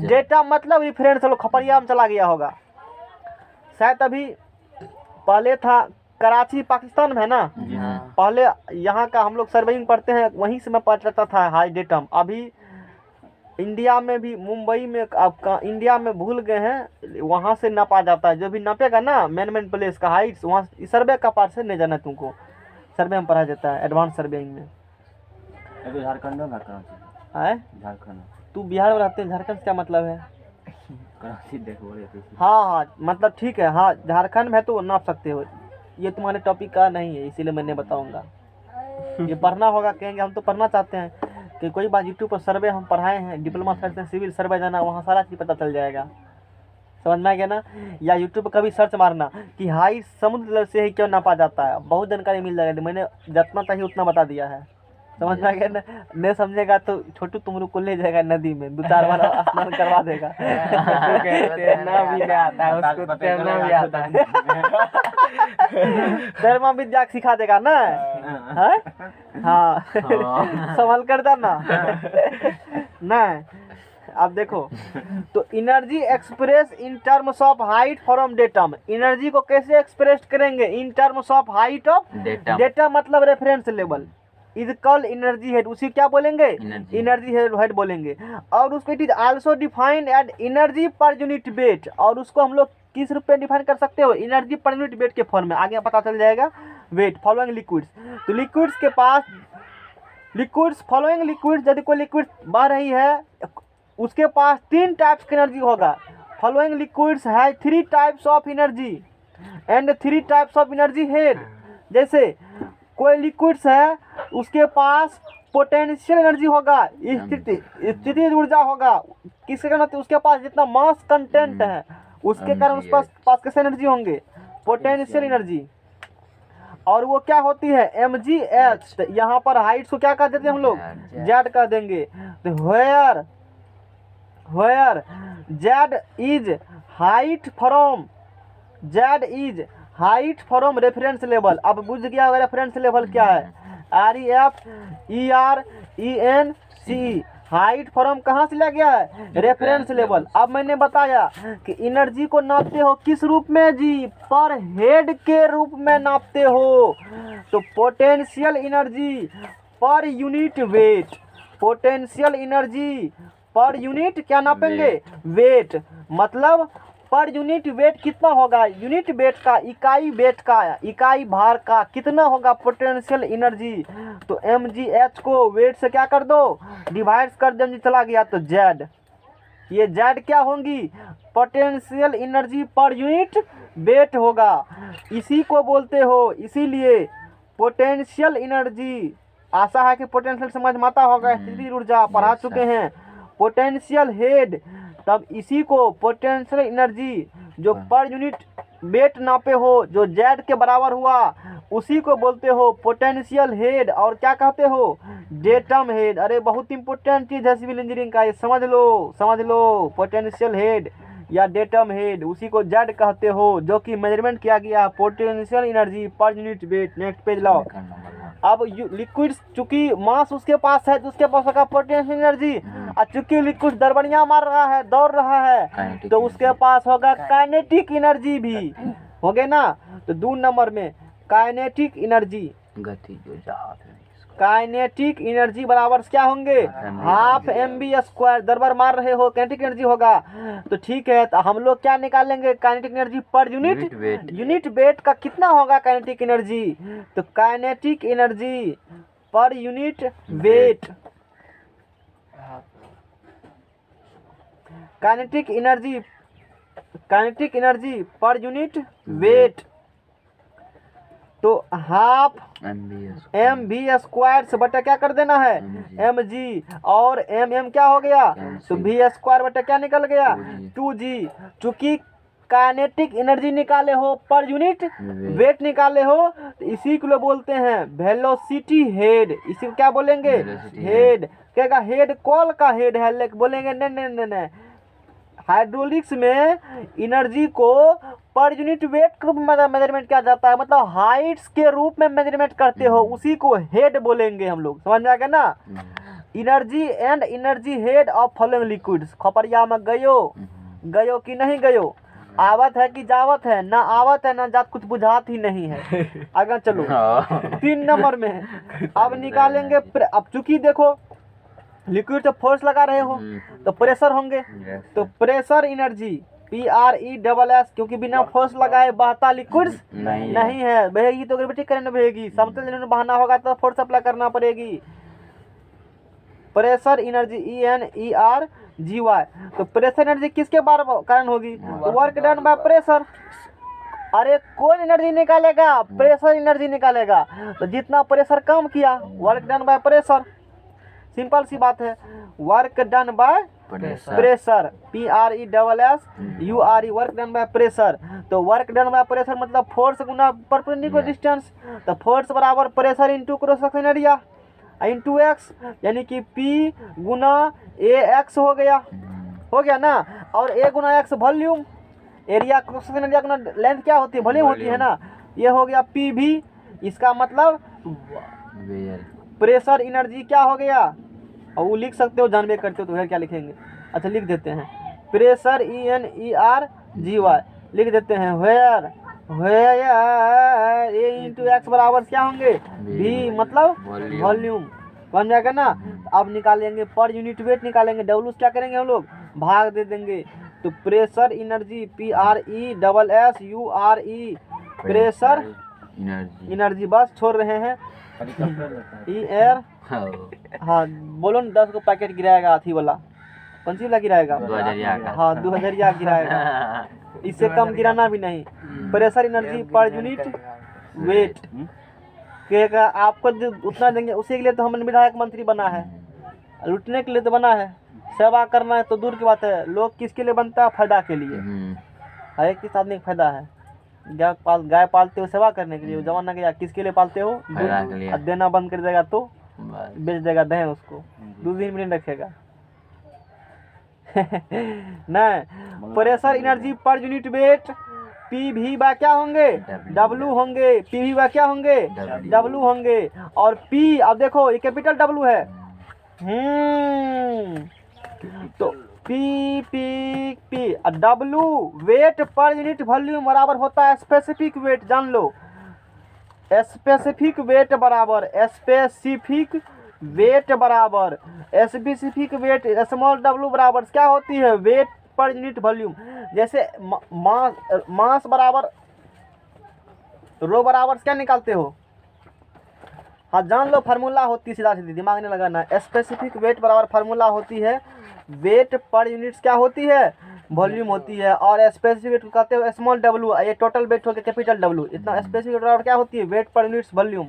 डेटम मतलब रिफरेंस। चलो खपरिया में चला गया होगा शायद। अभी पहले था कराची पाकिस्तान में है ना, जी हाँ। पहले यहाँ का हम लोग सर्वेइंग पढ़ते हैं, वहीं से मैं पता चलता था हाई डेटम। अभी इंडिया में भी मुंबई में आपका इंडिया में भूल गए हैं, वहाँ से नापा जाता है। जो भी नापेगा ना मेन प्लेस का हाइट, वहाँ सर्वे का पार्ट से नहीं जाना तुमको, सर्वे में पढ़ा जाता है एडवांस सर्वेइंग में। अभी झारखंड में कराची। है झारखंड। तू बिहार में रहते हैं, झारखंड से क्या मतलब है? कराची देखो बोले तो इसी। हाँ हाँ मतलब ठीक है, हाँ झारखंड में है तो नाप सकते हो। ये तुम्हारे टॉपिक का नहीं है इसीलिए मैंने बताऊंगा। ये पढ़ना होगा, कहेंगे हम तो पढ़ना चाहते हैं कि कोई बात यूट्यूब पर सर्वे हम पढ़ाए हैं, डिप्लोमा करते हैं सिविल सर्वे जाना, वहाँ सारा चीज़ पता चल जाएगा। समझ में आ गया ना। या यूट्यूब पर कभी सर्च मारना कि हाइट समुद्र तल से ही क्यों नापा जाता है, बहुत जानकारी मिल जाएगी। मैंने जितना चाहिए उतना बता दिया है। समझ में आ गया ना। नहीं समझेगा तो छोटू तुम को ले जाएगा नदी में, 2-4 बार स्नान करवा देगा। तैरना भी नहीं आता है उसको, तैरना भी आता है। तैरमा विद्या सिखा देगा ना। हैं? हाँ संभल कर जाना ना। अब देखो तो energy express in terms of height from datum. Energy को कैसे एक्सप्रेस करेंगे? In terms of height of datum. Data मतलब reference level is called energy head. उसी क्या बोलेंगे? एनर्जी हेड बोलेंगे। और उसको it is also defined at energy per unit weight. और उसको हम लोग किस रूप में डिफाइन कर सकते हो? एनर्जी पर यूनिट वेट के फॉर्म में। आगे पता चल जाएगा। Weight following liquids. तो लिक्विड्स के पास लिक्विड्स फॉलोइंग लिक्विड्स, यदि कोई लिक्विड बह रही है उसके पास 3 टाइप्स की एनर्जी होगा। फॉलोइंग लिक्विड्स है 3 types of energy and 3 types of energy head. जैसे कोई लिक्विड्स है उसके पास पोटेंशियल एनर्जी होगा, स्थिति ऊर्जा होगा। किसके कारण? उसके पास जितना मास कंटेंट है उसके कारण उस पास कैसे एनर्जी होंगे? Potential energy. और वो क्या होती है? mgh। यहाँ पर हाइट को क्या कह देते हैं हम लोग? जेड कह देंगे। तो where z is height from reference level. अब बुझ गया रेफरेंस लेवल क्या है? REF हाइट फ्रॉम कहाँ से लिया गया है? Reference level. अब मैंने बताया कि एनर्जी को नापते हो किस रूप में जी? पर हेड के रूप में नापते हो। तो potential energy per unit wait, potential energy per unit क्या नापेंगे? वेट। मतलब पर यूनिट वेट कितना होगा? यूनिट वेट का, इकाई भार का कितना होगा पोटेंशियल एनर्जी? तो mgh को वेट से क्या कर दो? डिवाइड कर दो। चला गया तो z। ये z क्या होंगी? Potential energy per unit wait होगा। इसी को बोलते हो, इसीलिए पोटेंशियल एनर्जी। आशा है कि पोटेंशियल समझ में आता होगा। स्थिति ऊर्जा पढ़ा चुके हैं। पोटेंशियल हेड, तब इसी को पोटेंशियल एनर्जी जो पर यूनिट वेट नापे हो, जो जेड के बराबर हुआ, उसी को बोलते हो पोटेंशियल हेड। और क्या कहते हो? Datum head. अरे बहुत इंपॉर्टेंट चीज़ है सिविल इंजीनियरिंग का, ये समझ लो। पोटेंशियल हेड या डेटम हेड, उसी को जेड कहते हो, जो कि मेजरमेंट किया गया potential energy per unit wait. Next page लाओ। अब लिक्विड चूंकि मास उसके पास है तो उसके पास होगा पोटेंशियल एनर्जी। और चूंकि लिक्विड दरबड़ियां मार रहा है, दौड़ रहा है, तो उसके पास होगा काइनेटिक एनर्जी भी। हो गए ना। तो 2 नंबर में काइनेटिक एनर्जी, गति जो जहाज है काइनेटिक एनर्जी बराबर क्या होंगे? Half mv²। दरबार मार रहे हो, काइनेटिक एनर्जी होगा। तो ठीक है, तो हम लोग क्या निकालेंगे? Kinetic energy per unit wait का कितना होगा काइनेटिक एनर्जी? तो kinetic energy per unit wait, kinetic energy per unit wait तो हाफ MBS एम भी स्क्वायर से बटा क्या कर देना है एम जी, और एम क्या हो गया तो भी स्क्वायर बटा क्या निकल गया 2G। चूंकि काइनेटिक एनर्जी निकाले हो पर यूनिट वेट निकाले हो तो इसी को लोग बोलते हैं वेलोसिटी हेड। इसी को क्या बोलेंगे Velocity हेड। क्या हेड कॉल का हेड है, लेकिन बोलेंगे नहीं नहीं नहीं नहीं, हाइड्रोलिक्स में एनर्जी को पर यूनिट वेट के रूप में मेजरमेंट किया जाता है, मतलब हाइट्स के रूप में मेजरमेंट करते हो, उसी को हेड बोलेंगे हम लोग, समझ में आ गया ना। Energy and energy head of following liquids. खपरिया में गयो कि नहीं गयो, आवत है कि जावत है, ना आवत है ना जात, कुछ बुझात ही नहीं है। आगे चलो 3 नंबर में अब निकालेंगे अब चूंकि देखो लिक्विड तो फोर्स लगा रहे हो तो प्रेशर होंगे, तो प्रेशर एनर्जी PRESS, क्योंकि बिना फोर्स लगाए बहता लिक्विड नहीं है, बहेगी तो ग्रेविटी करंट बहेगी, समतल में बहना होगा तो फोर्स अप्लाई करना पड़ेगी। प्रेशर एनर्जी ENERGY, तो प्रेशर एनर्जी किसके कारण होगी वर्क डन बाय प्रेशर। अरे कौन एनर्जी निकालेगा प्रेशर एनर्जी निकालेगा, तो जितना प्रेशर कम किया work done by pressure, simple सी बात है, work done by pressure PRESSURE, work done by pressure. तो वर्क डन बाय प्रेशर मतलब फोर्स गुना परपेंडिकुलर डिस्टेंस, तो फोर्स बराबर pressure into cross section area into X, यानी कि P गुना AX हो गया ना, और A Guna x volume, area cross section area Guna length क्या होती है वॉल्यूम होती है ना, ये हो गया PV। इसका मतलब प्रेशर एनर्जी क्या हो गया, और वो लिख सकते हो जानबे करते हो तो फिर क्या लिखेंगे, अच्छा लिख देते हैं प्रेशर ENERGY लिख देते हैं, वेयर A इंटू एक्स बराबर क्या होंगे V, मतलब वॉल्यूम, बन जाएगा ना। अब निकालेंगे पर यूनिट वेट निकालेंगे, डब्ल्यू क्या करेंगे हम लोग भाग दे देंगे, तो pressure energy PRESSURE, pressure energy, बस छोड़ रहे हैं ER। हाँ बोलो ना, 10 को पैकेट गिराएगा हाथी वाला, कौन सी वाला गिराएगा 2000 का। हाँ 2000 गिराएगा, इससे कम गिराना भी नहीं। Pressure energy per unit wait के आपको जो उतना देंगे उसी के लिए तो हमने विधायक मंत्री बना है, लूटने के लिए तो बना है, सेवा करना है तो दूर की बात है, लोग किसके लिए बनता है फायदा के लिए, हर एक किस आदमी का फायदा है। गाय पालते हो सेवा करने के लिए, जमाना गया किसके लिए पालते हो दूध, देना बंद कर देगा तो बेच देगा दहें उसको, 2 दिन में नहीं रखेगा। नहीं, pressure energy per unit wait PV बा क्या होंगे W होंगे, PV बा क्या होंगे W होंगे, और P अब देखो ये कैपिटल W है, तो P W weight per unit volume बराबर होता है स्पेसिफिक वेट, जान लो स्पेसिफिक वेट बराबर स्पेसिफिक वेट बराबर स्पेसिफिक वेट स्मॉल w बराबर क्या होती है वेट पर यूनिट वॉल्यूम। जैसे मास बराबर रो बराबर क्या निकालते हो, हाँ जान लो फार्मूला होती है, सीधा सीधी दिमाग नहीं लगाना। स्पेसिफिक वेट बराबर फार्मूला होती है वेट पर यूनिट्स क्या होती है वॉल्यूम होती है, और स्पेसिफिक वेट को कहते हो स्मॉल w, ये टोटल वेट हो गया कैपिटल W। इतना स्पेसिफिक वेट बराबर क्या होती है वेट पर यूनिट्स वॉल्यूम।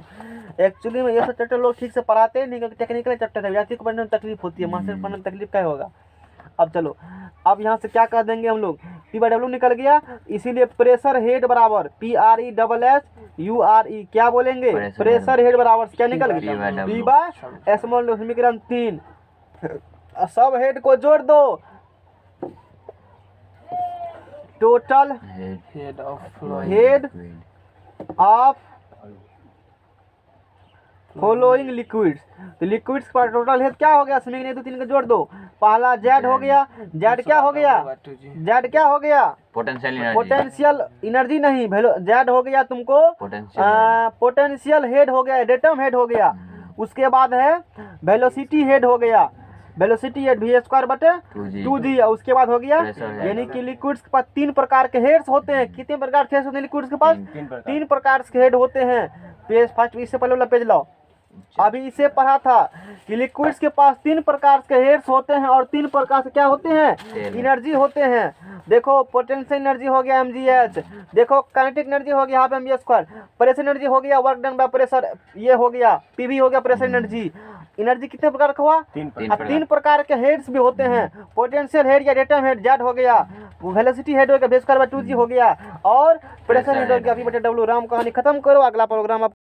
एक्चुअली में ये सब चैप्टर लोग ठीक से पढ़ाते नहीं, क्योंकि टेक्निकल चैप्टर है, विद्यार्थी को पढ़ने में तकलीफ होती है, मास्टर पढ़ने में तकलीफ क्या होगा। अब चलो अब यहाँ से क्या कह देंगे हम लोग, P/W निकल गया, इसीलिए प्रेशर हेड बराबर PRESSURE क्या बोलेंगे प्रेशर हेड बराबर क्या निकल गया P/ स्मॉल समीकरण 3। सब हेड को जोड़ दो, total head of following liquids, तो लिक्विड्स का टोटल हेड क्या हो गया, समीकरण 1 2 3 को जोड़ दो, पहला जेड हो गया, जेड क्या हो गया जेड क्या हो गया पोटेंशियल एनर्जी नहीं जेड हो गया तुमको पोटेंशियल हेड हो गया, डेटम हेड हो गया। उसके बाद है वेलोसिटी हेड हो गया, वेलोसिटी हेड v² बटे 2g। उसके बाद हो गया यानी कि लिक्विड्स के पास 3 प्रकार के हेड्स होते हैं। कितने प्रकार के हेड्स होते हैं लिक्विड्स के पास 3 प्रकार के हेड होते हैं। पेज फर्स्ट इससे पहले वाला पेज लाओ, अभी इसे पढ़ा था कि लिक्विड्स के पास 3 प्रकार के हेड्स होते हैं और 3 प्रकार से क्या होते हैं, एनर्जी होते हैं। देखो पोटेंशियल एनर्जी हो गया mgh, देखो काइनेटिक एनर्जी हो गया हाफ mv², प्रेशर एनर्जी हो गया वर्क डन बाय प्रेशर, ये हो गया पीवी हो गया प्रेशर एनर्जी। एनर्जी कितने प्रकार का हुआ, 3 प्रकार के हेड्स भी होते हैं, पोटेंशियल हेड या डेटम हेड जेड हो गया, वेलोसिटी हेड हो गया v² 2g हो गया, और प्रेशर हेड हो गया v/w। राम कहानी खत्म करो, अगला प्रोग्राम